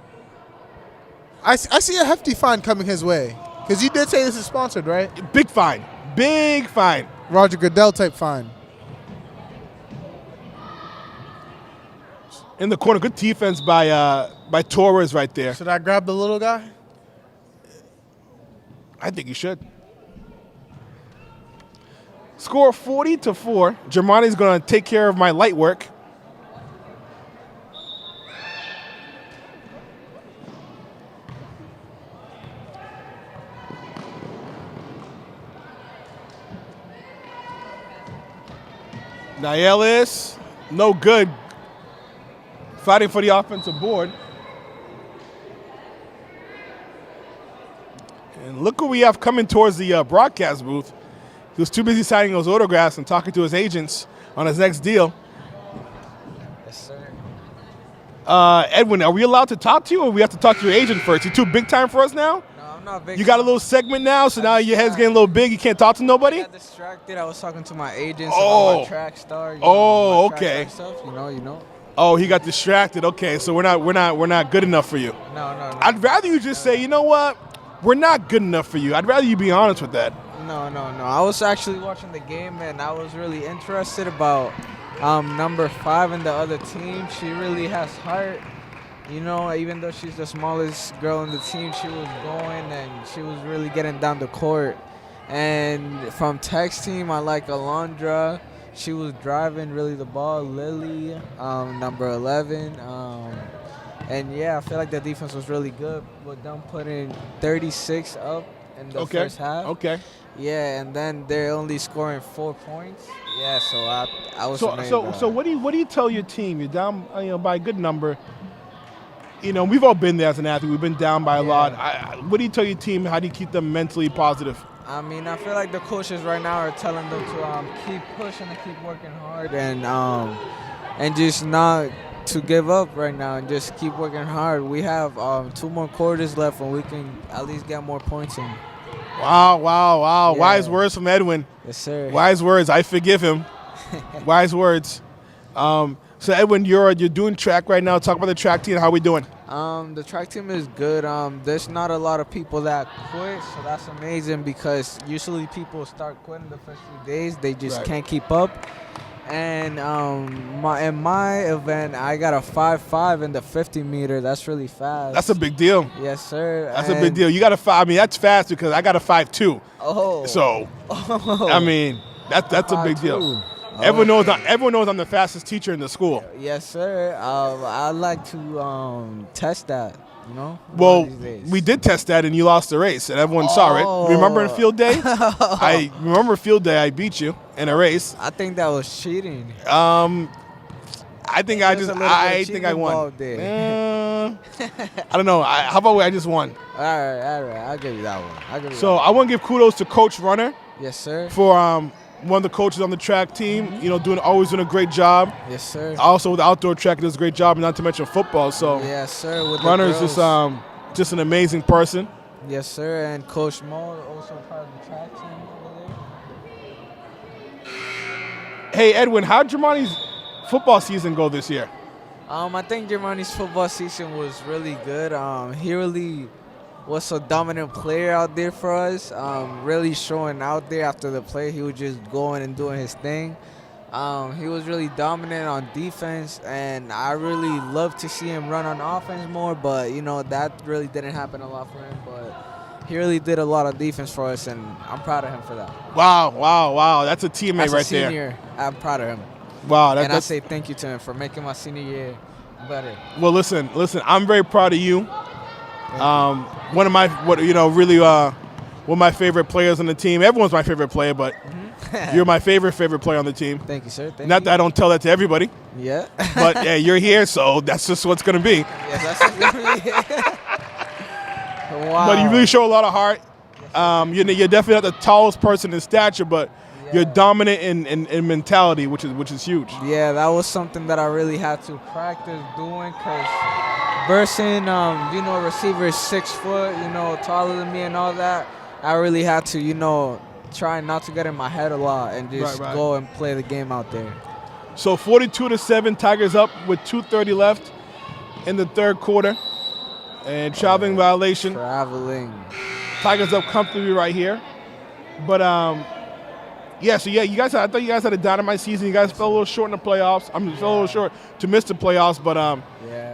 [SPEAKER 2] I see a hefty fine coming his way. Because you did say this is sponsored, right?
[SPEAKER 1] Big fine. Big fine.
[SPEAKER 2] Roger Goodell type fine.
[SPEAKER 1] In the corner, good defense by Torres right there.
[SPEAKER 2] Should I grab the little guy?
[SPEAKER 1] I think you should. Score 40-4. Jermani's going to take care of my light work. Naelis, no good. Fighting for the offensive board. And look who we have coming towards the broadcast booth. He was too busy signing those autographs and talking to his agents on his next deal.
[SPEAKER 3] Yes, sir.
[SPEAKER 1] Edwin, are we allowed to talk to you, or we have to talk to your agent first? You too big time for us now?
[SPEAKER 3] No, I'm not big.
[SPEAKER 1] You got a little segment now, so now your head's getting a little big. You can't talk to
[SPEAKER 3] I
[SPEAKER 1] nobody?
[SPEAKER 3] got distracted. I was talking to my agents
[SPEAKER 1] Oh.
[SPEAKER 3] about my track star.
[SPEAKER 1] Oh,
[SPEAKER 3] my
[SPEAKER 1] okay.
[SPEAKER 3] track star stuff, you know.
[SPEAKER 1] Oh, he got distracted. Okay, so we're not good enough for you.
[SPEAKER 3] No.
[SPEAKER 1] I'd rather you just say, you know what? We're not good enough for you. I'd rather you be honest with that.
[SPEAKER 3] No. I was actually watching the game, and I was really interested about number 5 in the other team. She really has heart. You know, even though she's the smallest girl in the team, she was going and she was really getting down the court. And from Tech's team, I like Alondra. She was driving really the ball. Lily, number 11. And yeah, I feel like the defense was really good with them putting 36 up in the first half.
[SPEAKER 1] Okay.
[SPEAKER 3] Yeah, and then they're only scoring 4 points. Yeah, so I was amazed.
[SPEAKER 1] So what do you tell your team? You're down, by a good number. You know, we've all been there as an athlete. We've been down by a lot. What do you tell your team? How do you keep them mentally positive?
[SPEAKER 3] I mean, I feel like the coaches right now are telling them to keep pushing and keep working hard and just not to give up right now and just keep working hard. We have 2 more quarters left and we can at least get more points in.
[SPEAKER 1] Wow.
[SPEAKER 3] Yeah.
[SPEAKER 1] Wise words from Edwin.
[SPEAKER 3] Yes, sir.
[SPEAKER 1] Wise words. I forgive him. Wise words. So Edwin, you're doing track right now. Talk about the track team. How are we doing?
[SPEAKER 3] The track team is good. There's not a lot of people that quit, so that's amazing because usually people start quitting the first few days. They just can't keep up. And in my event, I got a 5.5 in the 50 meter. That's really fast.
[SPEAKER 1] That's a big deal.
[SPEAKER 3] Yes, sir.
[SPEAKER 1] That's a big deal. You got a 5. I mean, that's fast because I got a 5.2.
[SPEAKER 3] Oh.
[SPEAKER 1] So, I mean, that's a big deal.
[SPEAKER 3] Oh,
[SPEAKER 1] Everyone knows I'm the fastest teacher in the school.
[SPEAKER 3] Yes, sir. I'd like to test that. You know.
[SPEAKER 1] Well, we did test that, and you lost the race, and everyone saw it. Remember in field day? I remember field day. I beat you in a race.
[SPEAKER 3] I think that was cheating.
[SPEAKER 1] I think I won. I don't know. How about I just won?
[SPEAKER 3] All right. I'll give you that one.
[SPEAKER 1] I want to give kudos to Coach Runner.
[SPEAKER 3] Yes, sir.
[SPEAKER 1] For one of the coaches on the track team, always doing a great job.
[SPEAKER 3] Yes, sir.
[SPEAKER 1] Also, with the outdoor track, does a great job, not to mention football. So,
[SPEAKER 3] yes, sir. With
[SPEAKER 1] Runner is just an amazing person.
[SPEAKER 3] Yes, sir. And Coach Mo, also part of the track team over there.
[SPEAKER 1] Hey, Edwin, how'd Germani's football season go this year?
[SPEAKER 3] I think Germani's football season was really good. He really was a dominant player out there for us, really showing out there after the play. He was just going and doing his thing. He was really dominant on defense, and I really love to see him run on offense more, but, that really didn't happen a lot for him. But he really did a lot of defense for us, and I'm proud of him for that.
[SPEAKER 1] Wow. That's a teammate
[SPEAKER 3] As a
[SPEAKER 1] right
[SPEAKER 3] senior,
[SPEAKER 1] there.
[SPEAKER 3] I'm proud of him.
[SPEAKER 1] Wow.
[SPEAKER 3] And I say thank you to him for making my senior year better.
[SPEAKER 1] Well, listen, I'm very proud of you. One of my one of my favorite players on the team. Everyone's my favorite player, but you're my favorite player on the team.
[SPEAKER 3] Thank you, sir.
[SPEAKER 1] Not that I don't tell that to everybody.
[SPEAKER 3] Yeah.
[SPEAKER 1] But yeah, you're here, so that's just what's gonna be.
[SPEAKER 3] Yes, that's what's gonna be. Wow.
[SPEAKER 1] But you really show a lot of heart. You're definitely not the tallest person in stature, but you're dominant in mentality, which is huge.
[SPEAKER 3] Yeah, that was something that I really had to practice doing because Burson, a receiver is 6 foot, taller than me and all that. I really had to, try not to get in my head a lot and just go and play the game out there.
[SPEAKER 1] So 42-7, Tigers up with 2:30 left in the third quarter. And traveling violation. Tigers up comfortably right here. But I thought you guys had a dynamite season. You guys fell a little short in the playoffs. Fell a little short to miss the playoffs, but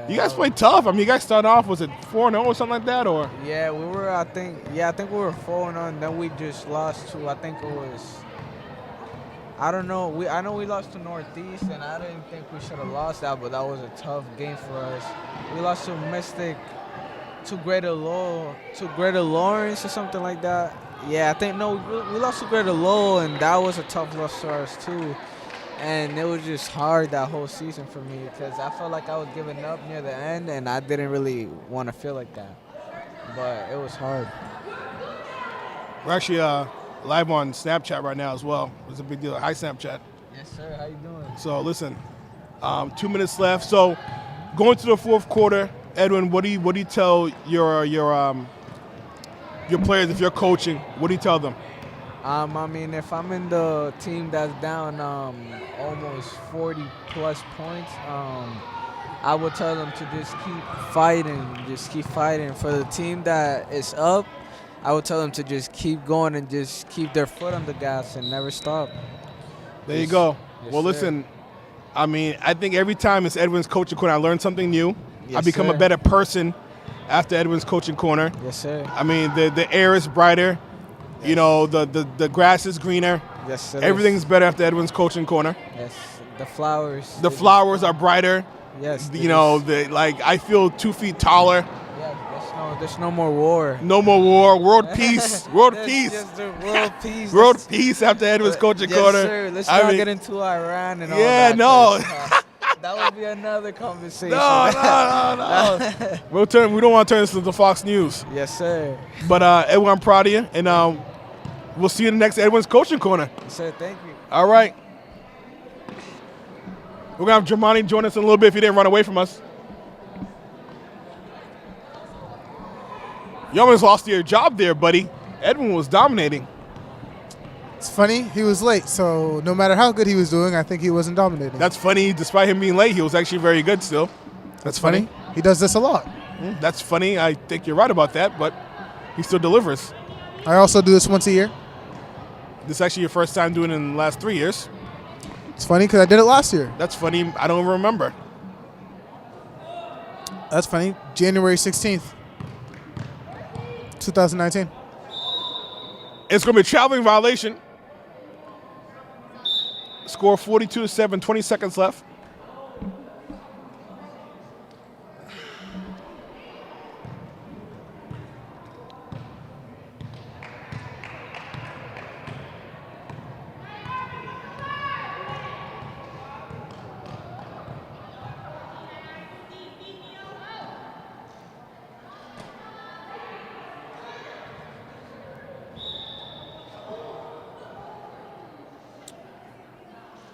[SPEAKER 1] you guys played tough. I mean, you guys started off, was it 4-0 or something like that, or?
[SPEAKER 3] Yeah, we were. I think we were 4-0, and then we just lost to. I think it was. I don't know. I know we lost to Northeast, and I didn't think we should have lost that, but that was a tough game for us. We lost to Mystic, to Greater Lawrence or something like that. Yeah, I think we lost to Greater Lowell, and that was a tough loss for us too. And it was just hard that whole season for me because I felt like I was giving up near the end, and I didn't really want to feel like that. But it was hard.
[SPEAKER 1] We're actually live on Snapchat right now as well. It's a big deal. Hi, Snapchat.
[SPEAKER 3] Yes, sir. How you doing?
[SPEAKER 1] So listen, 2 minutes left. So going to the fourth quarter, Edwin, what do you tell your players if you're coaching? What do you tell them?
[SPEAKER 3] I mean, if I'm in the team that's down almost 40-plus points, I would tell them to just keep fighting. For the team that is up, I would tell them to just keep going and just keep their foot on the gas and never stop.
[SPEAKER 1] There you go.
[SPEAKER 3] Yes,
[SPEAKER 1] Well,
[SPEAKER 3] sir.
[SPEAKER 1] listen, I mean, I think every time it's Edwin's coaching corner, I learn something new.
[SPEAKER 3] Yes,
[SPEAKER 1] I become
[SPEAKER 3] sir.
[SPEAKER 1] a better person after Edwin's coaching corner.
[SPEAKER 3] Yes, sir.
[SPEAKER 1] I mean, the air is brighter.
[SPEAKER 3] Yes.
[SPEAKER 1] You know, the grass is greener.
[SPEAKER 3] Yes, sir.
[SPEAKER 1] Everything's better after Edwin's coaching corner.
[SPEAKER 3] Yes, the flowers.
[SPEAKER 1] The flowers are brighter.
[SPEAKER 3] Yes.
[SPEAKER 1] You know, I feel 2 feet taller.
[SPEAKER 3] Yeah, there's no more war.
[SPEAKER 1] No more war. World peace. World
[SPEAKER 3] There's
[SPEAKER 1] peace.
[SPEAKER 3] just the world peace.
[SPEAKER 1] World peace after Edwin's coaching
[SPEAKER 3] yes,
[SPEAKER 1] corner.
[SPEAKER 3] Sir. Let's
[SPEAKER 1] I
[SPEAKER 3] not
[SPEAKER 1] mean,
[SPEAKER 3] get into Iran and all
[SPEAKER 1] yeah,
[SPEAKER 3] that.
[SPEAKER 1] no.
[SPEAKER 3] 'cause, that would be another conversation.
[SPEAKER 1] No. We don't want to turn this into Fox News.
[SPEAKER 3] Yes, sir.
[SPEAKER 1] But Edwin, I'm proud of you, and we'll see you in the next Edwin's coaching corner.
[SPEAKER 3] Yes, sir. Thank you.
[SPEAKER 1] All right. We're gonna have Germani join us in a little bit if he didn't run away from us. You almost lost your job there, buddy. Edwin was dominating.
[SPEAKER 2] It's funny, he was late, so no matter how good he was doing, I think he wasn't dominating.
[SPEAKER 1] That's funny. Despite him being late, he was actually very good still. That's funny.
[SPEAKER 2] He does this a lot.
[SPEAKER 1] That's funny. I think you're right about that, but he still delivers.
[SPEAKER 2] I also do this once a year.
[SPEAKER 1] This is actually your first time doing it in the last 3 years.
[SPEAKER 2] It's funny because I did it last year.
[SPEAKER 1] That's funny. I don't even remember.
[SPEAKER 2] That's funny. January 16th, 2019.
[SPEAKER 1] It's going to be a traveling violation. Score 42-7, 20 seconds left.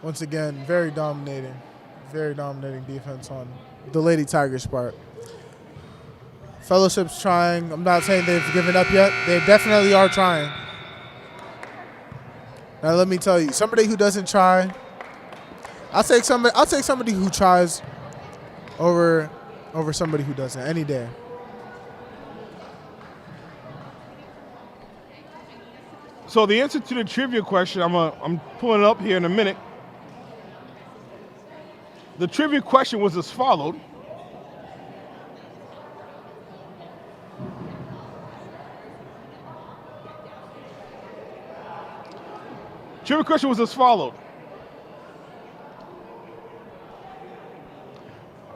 [SPEAKER 2] Once again, very dominating defense on the Lady Tigers' part. Fellowship's trying. I'm not saying they've given up yet. They definitely are trying. Now let me tell you, somebody who doesn't try, I'll take somebody who tries over somebody who doesn't any day.
[SPEAKER 1] So the answer to the trivia question, I'm pulling it up here in a minute. The trivia question was as followed. Trivia question was as followed.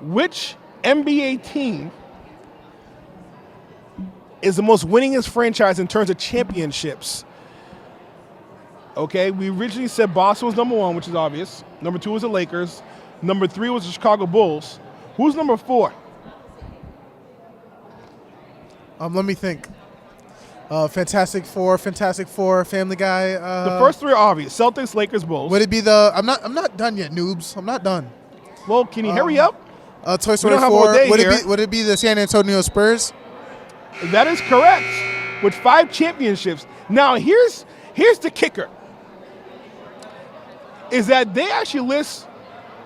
[SPEAKER 1] Which NBA team is the most winningest franchise in terms of championships? Okay, we originally said Boston was number 1, which is obvious. Number 2 was the Lakers. Number 3 was the Chicago Bulls. Who's number 4?
[SPEAKER 2] Let me think. Fantastic Four, Family Guy.
[SPEAKER 1] The first 3 are obvious: Celtics, Lakers, Bulls.
[SPEAKER 2] Would it be the? I'm not done yet, noobs. I'm not done.
[SPEAKER 1] Well, can you hurry up?
[SPEAKER 2] Toy Story
[SPEAKER 1] don't have all
[SPEAKER 2] 4.
[SPEAKER 1] day here.
[SPEAKER 2] Would it be the San Antonio Spurs?
[SPEAKER 1] That is correct, with 5 championships. Now, here's the kicker: is that they actually list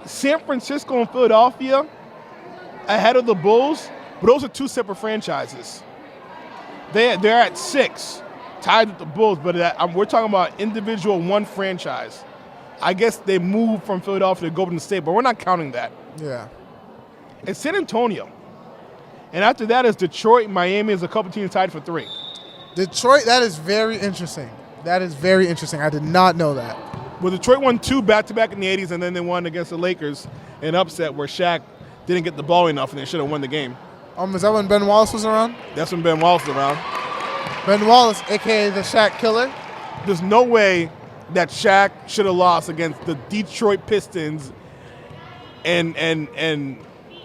[SPEAKER 1] San Francisco and Philadelphia ahead of the Bulls, but those are 2 separate franchises. They're at 6, tied with the Bulls, but we're talking about individual one franchise. I guess they moved from Philadelphia to Golden State, but we're not counting that.
[SPEAKER 2] Yeah.
[SPEAKER 1] It's San Antonio. And after that is Detroit, Miami is a couple teams tied for 3.
[SPEAKER 2] Detroit, that is very interesting. I did not know that.
[SPEAKER 1] Well, Detroit won 2 back-to-back in the 80s, and then they won against the Lakers, an upset where Shaq didn't get the ball enough, and they should have won the game.
[SPEAKER 2] Is that when Ben Wallace was around?
[SPEAKER 1] That's when Ben Wallace was around.
[SPEAKER 2] Ben Wallace, a.k.a. the Shaq Killer.
[SPEAKER 1] There's no way that Shaq should have lost against the Detroit Pistons. And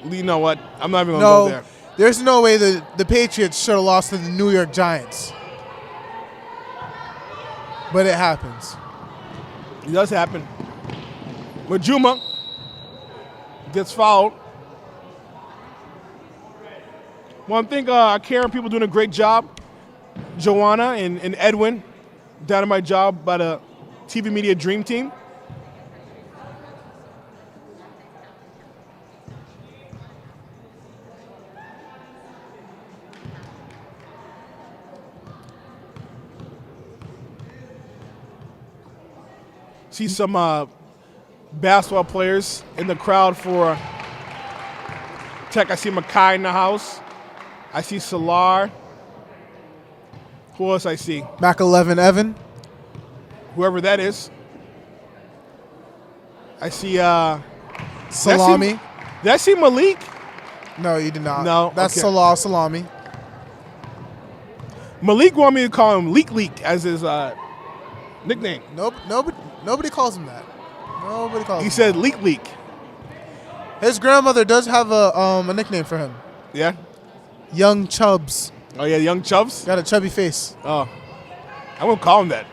[SPEAKER 1] you know what? I'm not even gonna go there.
[SPEAKER 2] There's no way the Patriots should have lost to the New York Giants. But it happens.
[SPEAKER 1] It does happen. Majuma gets fouled. Well, I think Karen people doing a great job. Joanna and Edwin, dynamite job by the TV Media Dream Team. See some basketball players in the crowd for Tech. I see Makai in the house. I see Salar. Who else I see?
[SPEAKER 2] Mac 11 Evan.
[SPEAKER 1] Whoever that is. I see
[SPEAKER 2] Salami.
[SPEAKER 1] Did I see Malik?
[SPEAKER 2] No, you did not.
[SPEAKER 1] No,
[SPEAKER 2] That's
[SPEAKER 1] okay.
[SPEAKER 2] Salami.
[SPEAKER 1] Malik wanted me to call him Leak as his nickname.
[SPEAKER 2] Nope. Nobody calls him that. Nobody calls
[SPEAKER 1] He
[SPEAKER 2] him
[SPEAKER 1] said Leak.
[SPEAKER 2] His grandmother does have a nickname for him.
[SPEAKER 1] Yeah?
[SPEAKER 2] Young Chubbs.
[SPEAKER 1] Oh, yeah, Young Chubbs?
[SPEAKER 2] Got a chubby face.
[SPEAKER 1] Oh. I won't call him that.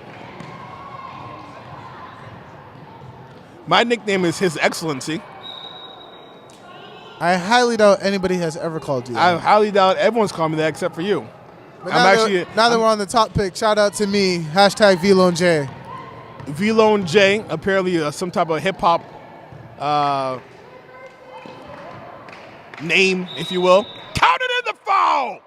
[SPEAKER 1] My nickname is His Excellency.
[SPEAKER 2] I highly doubt anybody has ever called you that.
[SPEAKER 1] I highly doubt everyone's calling me that except for you.
[SPEAKER 2] But now that we're on the top pick, shout out to me, hashtag VLoneJ.
[SPEAKER 1] VLone J, apparently some type of hip hop name, if you will. Counted in the foul!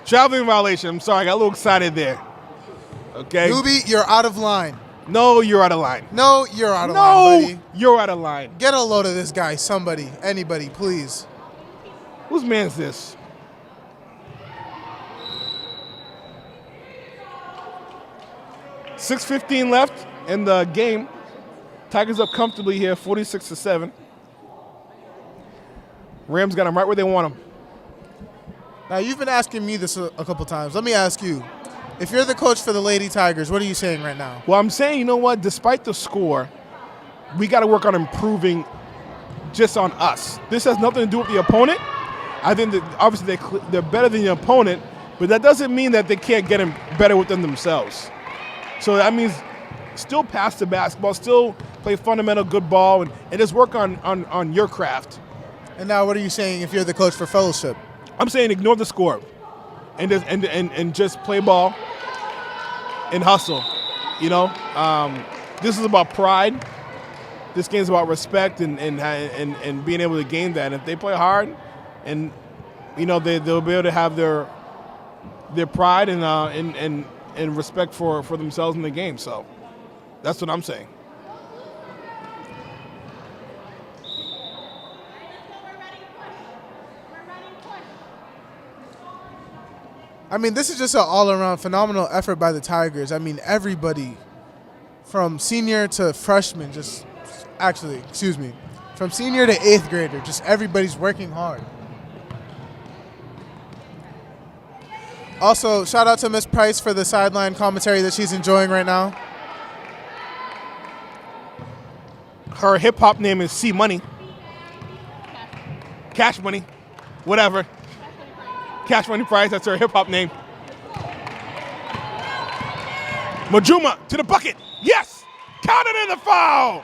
[SPEAKER 1] Traveling violation. I'm sorry, I got a little excited there. Okay?
[SPEAKER 2] Newbie, you're out of line.
[SPEAKER 1] No, you're out of line.
[SPEAKER 2] No, you're out of line, buddy.
[SPEAKER 1] No, you're out of line.
[SPEAKER 2] Get a load of this guy, somebody, anybody, please.
[SPEAKER 1] Whose man's this? $6:15 left in the game. Tigers up comfortably here, 46-7. Rams got them right where they want them.
[SPEAKER 2] Now, you've been asking me this a couple times. Let me ask you. If you're the coach for the Lady Tigers, what are you saying right now?
[SPEAKER 1] Well, I'm saying, you know what? Despite the score, we got to work on improving just on us. This has nothing to do with the opponent. I think that obviously they're better than the opponent, but that doesn't mean that they can't get better within themselves. So that means still pass the basketball, still play fundamental good ball, and just work on your craft.
[SPEAKER 2] And now what are you saying if you're the coach for Fellowship?
[SPEAKER 1] I'm saying ignore the score and just play ball and hustle. You know, this is about pride. This game's about respect and being able to gain that. And if they play hard, and you know they'll be able to have their pride and respect for themselves in the game. So that's what I'm saying.
[SPEAKER 2] I mean, this is just an all-around phenomenal effort by the Tigers. I mean, everybody from senior to freshman, from senior to eighth grader, just everybody's working hard. Also, shout out to Miss Price for the sideline commentary that she's enjoying right now.
[SPEAKER 1] Her hip-hop name is C Money. Cash Money. Whatever. Cash Money Price, that's her hip-hop name. Majuma to the bucket. Yes! Counted in the foul!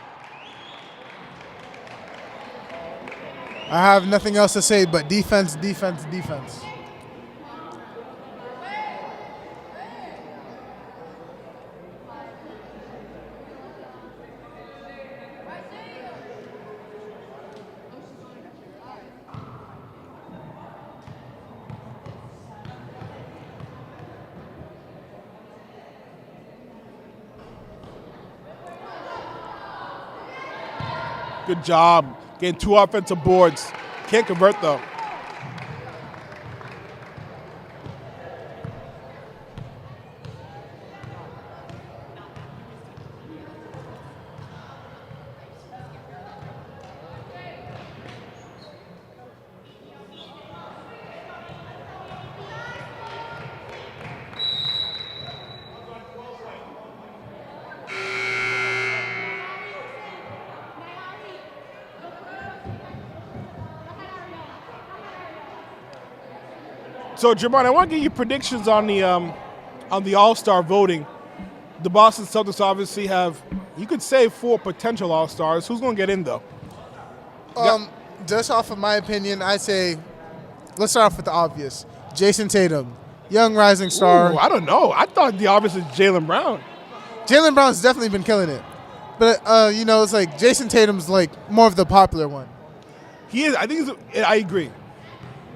[SPEAKER 2] I have nothing else to say but defense, defense, defense.
[SPEAKER 1] Good job getting 2 offensive boards. Can't convert, though. So, Jermon, I want to get your predictions on the All-Star voting. The Boston Celtics obviously have, you could say, 4 potential All-Stars. Who's going to get in, though?
[SPEAKER 2] Just off of my opinion, I say, let's start off with the obvious. Jason Tatum, young rising star.
[SPEAKER 1] Ooh, I don't know. I thought the obvious is Jaylen Brown.
[SPEAKER 2] Jaylen Brown's definitely been killing it. But, it's like Jason Tatum's like more of the popular one.
[SPEAKER 1] He is. I think I agree.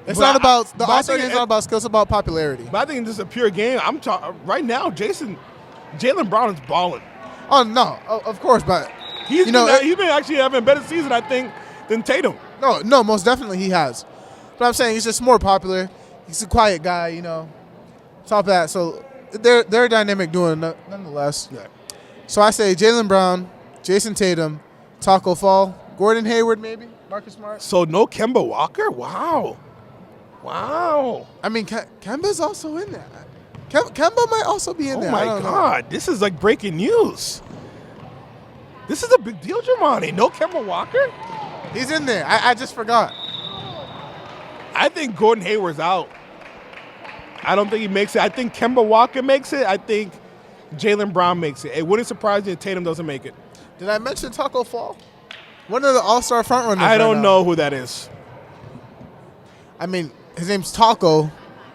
[SPEAKER 2] It's
[SPEAKER 1] But
[SPEAKER 2] not about, the
[SPEAKER 1] but I
[SPEAKER 2] All-Star
[SPEAKER 1] think
[SPEAKER 2] game is not about skill, it's about popularity.
[SPEAKER 1] But I think this is a pure game. I'm talking right now. Jaylen Brown is balling.
[SPEAKER 2] Oh, no, of course, but,
[SPEAKER 1] He's been actually having a better season, I think, than Tatum.
[SPEAKER 2] No, most definitely he has. But I'm saying he's just more popular. He's a quiet guy, Top of that, so they're a dynamic duo nonetheless.
[SPEAKER 1] Yeah.
[SPEAKER 2] So I say Jaylen Brown, Jason Tatum, Taco Fall, Gordon Hayward maybe, Marcus Smart.
[SPEAKER 1] So no Kemba Walker? Wow.
[SPEAKER 2] I mean, Kemba's also in there. Kemba might also be in there.
[SPEAKER 1] Oh my God, this is like breaking news. This is a big deal, Germani. No Kemba Walker?
[SPEAKER 2] He's in there. I just forgot.
[SPEAKER 1] I think Gordon Hayward's out. I don't think he makes it. I think Kemba Walker makes it. I think Jaylen Brown makes it. It wouldn't surprise me if Tatum doesn't make it.
[SPEAKER 2] Did I mention Taco Fall? One of the All-Star frontrunners.
[SPEAKER 1] I don't know who that is.
[SPEAKER 2] I mean, his name's Taco,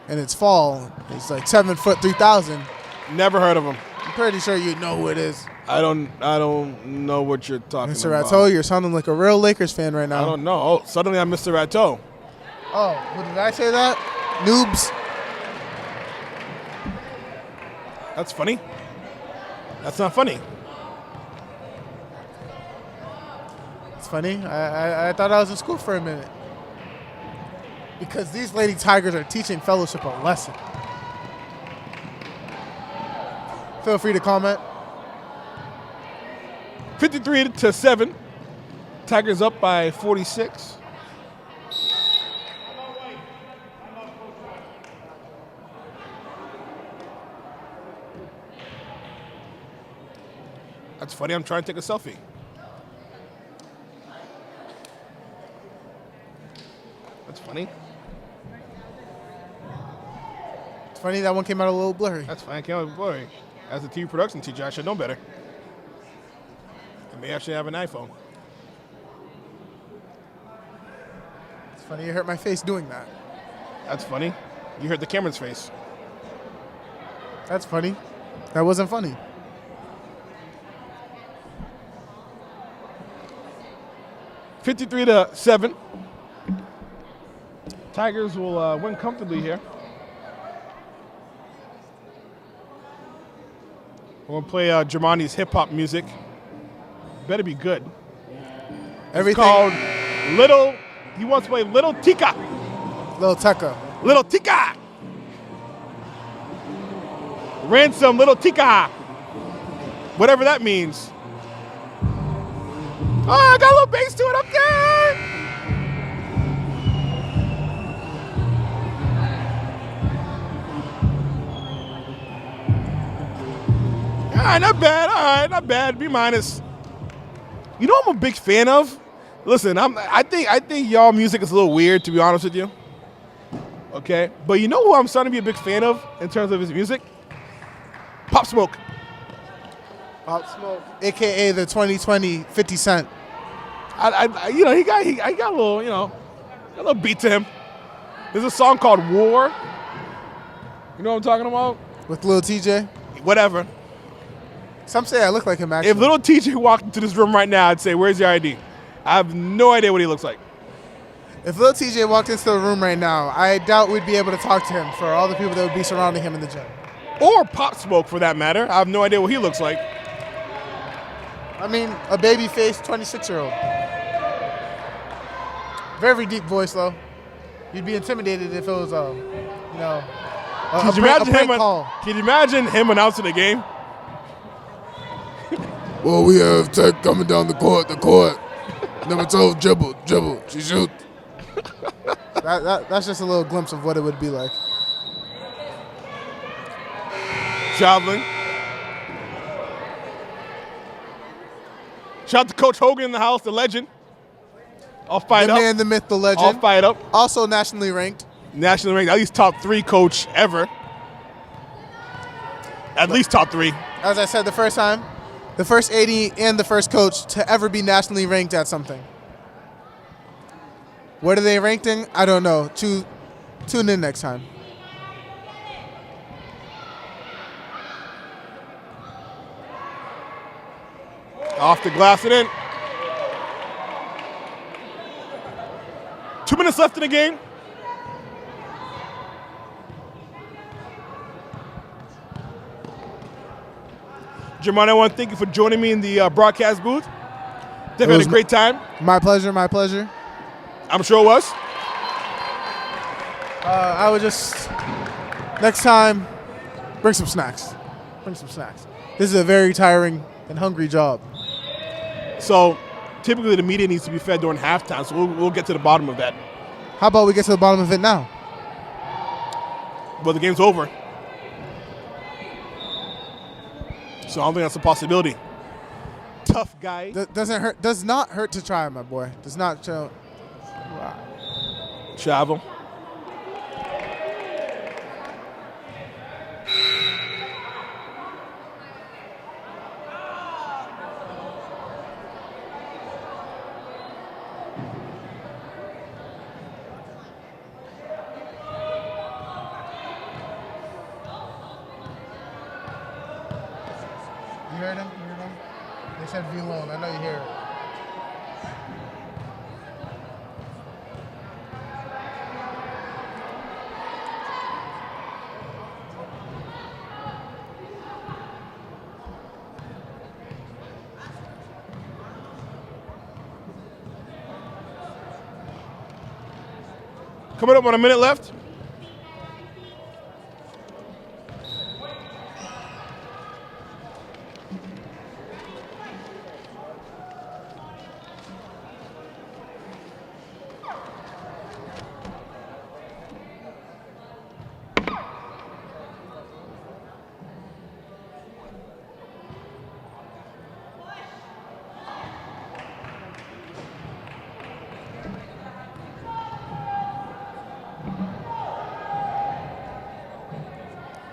[SPEAKER 2] and it's Fall. He's like 7 foot 3,000.
[SPEAKER 1] Never heard of him.
[SPEAKER 2] I'm pretty sure you know who it is.
[SPEAKER 1] I don't know what you're talking
[SPEAKER 2] Mr.
[SPEAKER 1] about.
[SPEAKER 2] Rateau, you're sounding like a real Lakers fan right now.
[SPEAKER 1] I don't know. Oh, suddenly I'm Mr. Rateau.
[SPEAKER 2] Oh, did I say that? Noobs.
[SPEAKER 1] That's funny. That's not funny.
[SPEAKER 2] It's funny. I thought I was in school for a minute. Because these Lady Tigers are teaching Fellowship a lesson. Feel free to comment.
[SPEAKER 1] 53-7. Tigers up by 46. That's funny. I'm trying to take a selfie. That's funny.
[SPEAKER 2] It's funny that one came out a little blurry.
[SPEAKER 1] That's fine. I can't blurry. As a TV production teacher, I should know better. I may actually have an iPhone.
[SPEAKER 2] It's funny you hurt my face doing that.
[SPEAKER 1] That's funny. You hurt the camera's face.
[SPEAKER 2] That's funny. That wasn't funny.
[SPEAKER 1] $53-7. Tigers will win comfortably here. We're gonna play Germani's hip hop music. Better be good. It's called Little. He wants to play Little Tika.
[SPEAKER 2] Little Tekka.
[SPEAKER 1] Little Tika. Ransom Little Tika. Whatever that means. Oh, I got a little bass to it. Okay. All right, not bad. All right, not bad. B minus. You know, I'm a big fan of. Listen, I think y'all music is a little weird, to be honest with you. Okay, but you know who I'm starting to be a big fan of in terms of his music? Pop Smoke.
[SPEAKER 2] Pop Smoke. AKA the 2020 50 Cent.
[SPEAKER 1] I got a little, a little beat to him. There's a song called War. You know what I'm talking about?
[SPEAKER 2] With Lil TJ.
[SPEAKER 1] Whatever.
[SPEAKER 2] Some say I look like him, actually.
[SPEAKER 1] If Little TJ walked into this room right now, I'd say, "Where's your ID?" I have no idea what he looks like.
[SPEAKER 2] If Lil TJ walked into the room right now, I doubt we'd be able to talk to him for all the people that would be surrounding him in the gym.
[SPEAKER 1] Or Pop Smoke, for that matter. I have no idea what he looks like.
[SPEAKER 2] I mean, a baby-faced 26-year-old. Very deep voice, though. You'd be intimidated if it was,
[SPEAKER 1] Can you imagine him announcing the game?
[SPEAKER 4] Well, we have Tech coming down the court. Number 12, dribble. She shoot.
[SPEAKER 2] That's just a little glimpse of what it would be like.
[SPEAKER 1] Traveling. Shout out to Coach Hogan in the house, the legend. All fired
[SPEAKER 2] The
[SPEAKER 1] up.
[SPEAKER 2] man, the myth, the legend.
[SPEAKER 1] All fired up.
[SPEAKER 2] Also nationally ranked.
[SPEAKER 1] nationally ranked, at least top 3 coach ever. At least top 3.
[SPEAKER 2] As I said the first time, the first AD and the first coach to ever be nationally ranked at something. What are they ranking? I don't know. Tune in next time.
[SPEAKER 1] Off the glass and in. 2 minutes left in the game. Jermani, I want to thank you for joining me in the broadcast booth. Definitely had a great time.
[SPEAKER 2] My pleasure, my pleasure.
[SPEAKER 1] I'm sure it was.
[SPEAKER 2] I would just, next time, bring some snacks. Bring some snacks. This is a very tiring and hungry job.
[SPEAKER 1] So typically the media needs to be fed during halftime, so we'll get to the bottom of that.
[SPEAKER 2] How about we get to the bottom of it now?
[SPEAKER 1] Well, the game's over. So I don't think that's a possibility. Tough guy.
[SPEAKER 2] Doesn't hurt. Does not hurt to try, my boy. Does not show. Wow.
[SPEAKER 1] Travel.
[SPEAKER 2] You heard him? You heard him? They said V-Lone. I know you hear it.
[SPEAKER 1] Coming up on a minute left.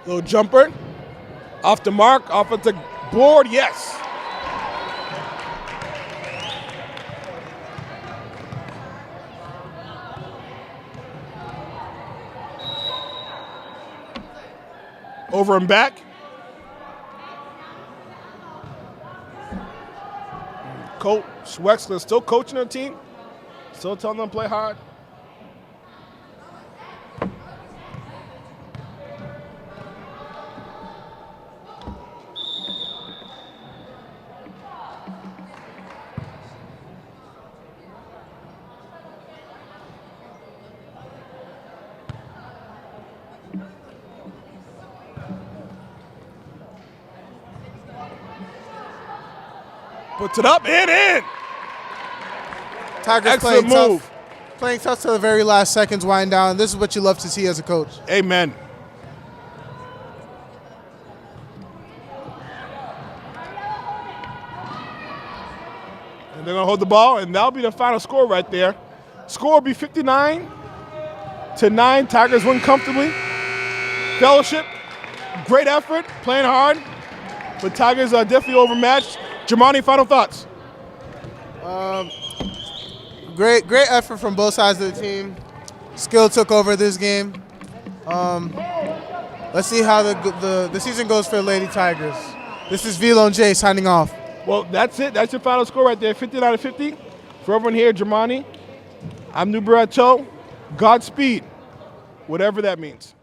[SPEAKER 1] Little jumper. Off the mark, off of the board, yes. Over and back. Coach Wexler still coaching her team. Still telling them to play hard. Puts it up and in.
[SPEAKER 2] Tigers
[SPEAKER 1] Excellent
[SPEAKER 2] playing
[SPEAKER 1] move.
[SPEAKER 2] tough. Playing tough to the very last seconds, wind down. This is what you love to see as a coach.
[SPEAKER 1] Amen. And they're going to hold the ball, and that'll be the final score right there. Score will be 59-9. Tigers win comfortably. Fellowship, great effort, playing hard. But Tigers are definitely overmatched. Jermani, final thoughts?
[SPEAKER 2] Great effort from both sides of the team. Skill took over this game. Let's see how the season goes for the Lady Tigers. This is V-Lone J signing off.
[SPEAKER 1] Well, that's it. That's your final score right there, 59-50. For everyone here, Jermani, I'm New Brato. Godspeed, whatever that means.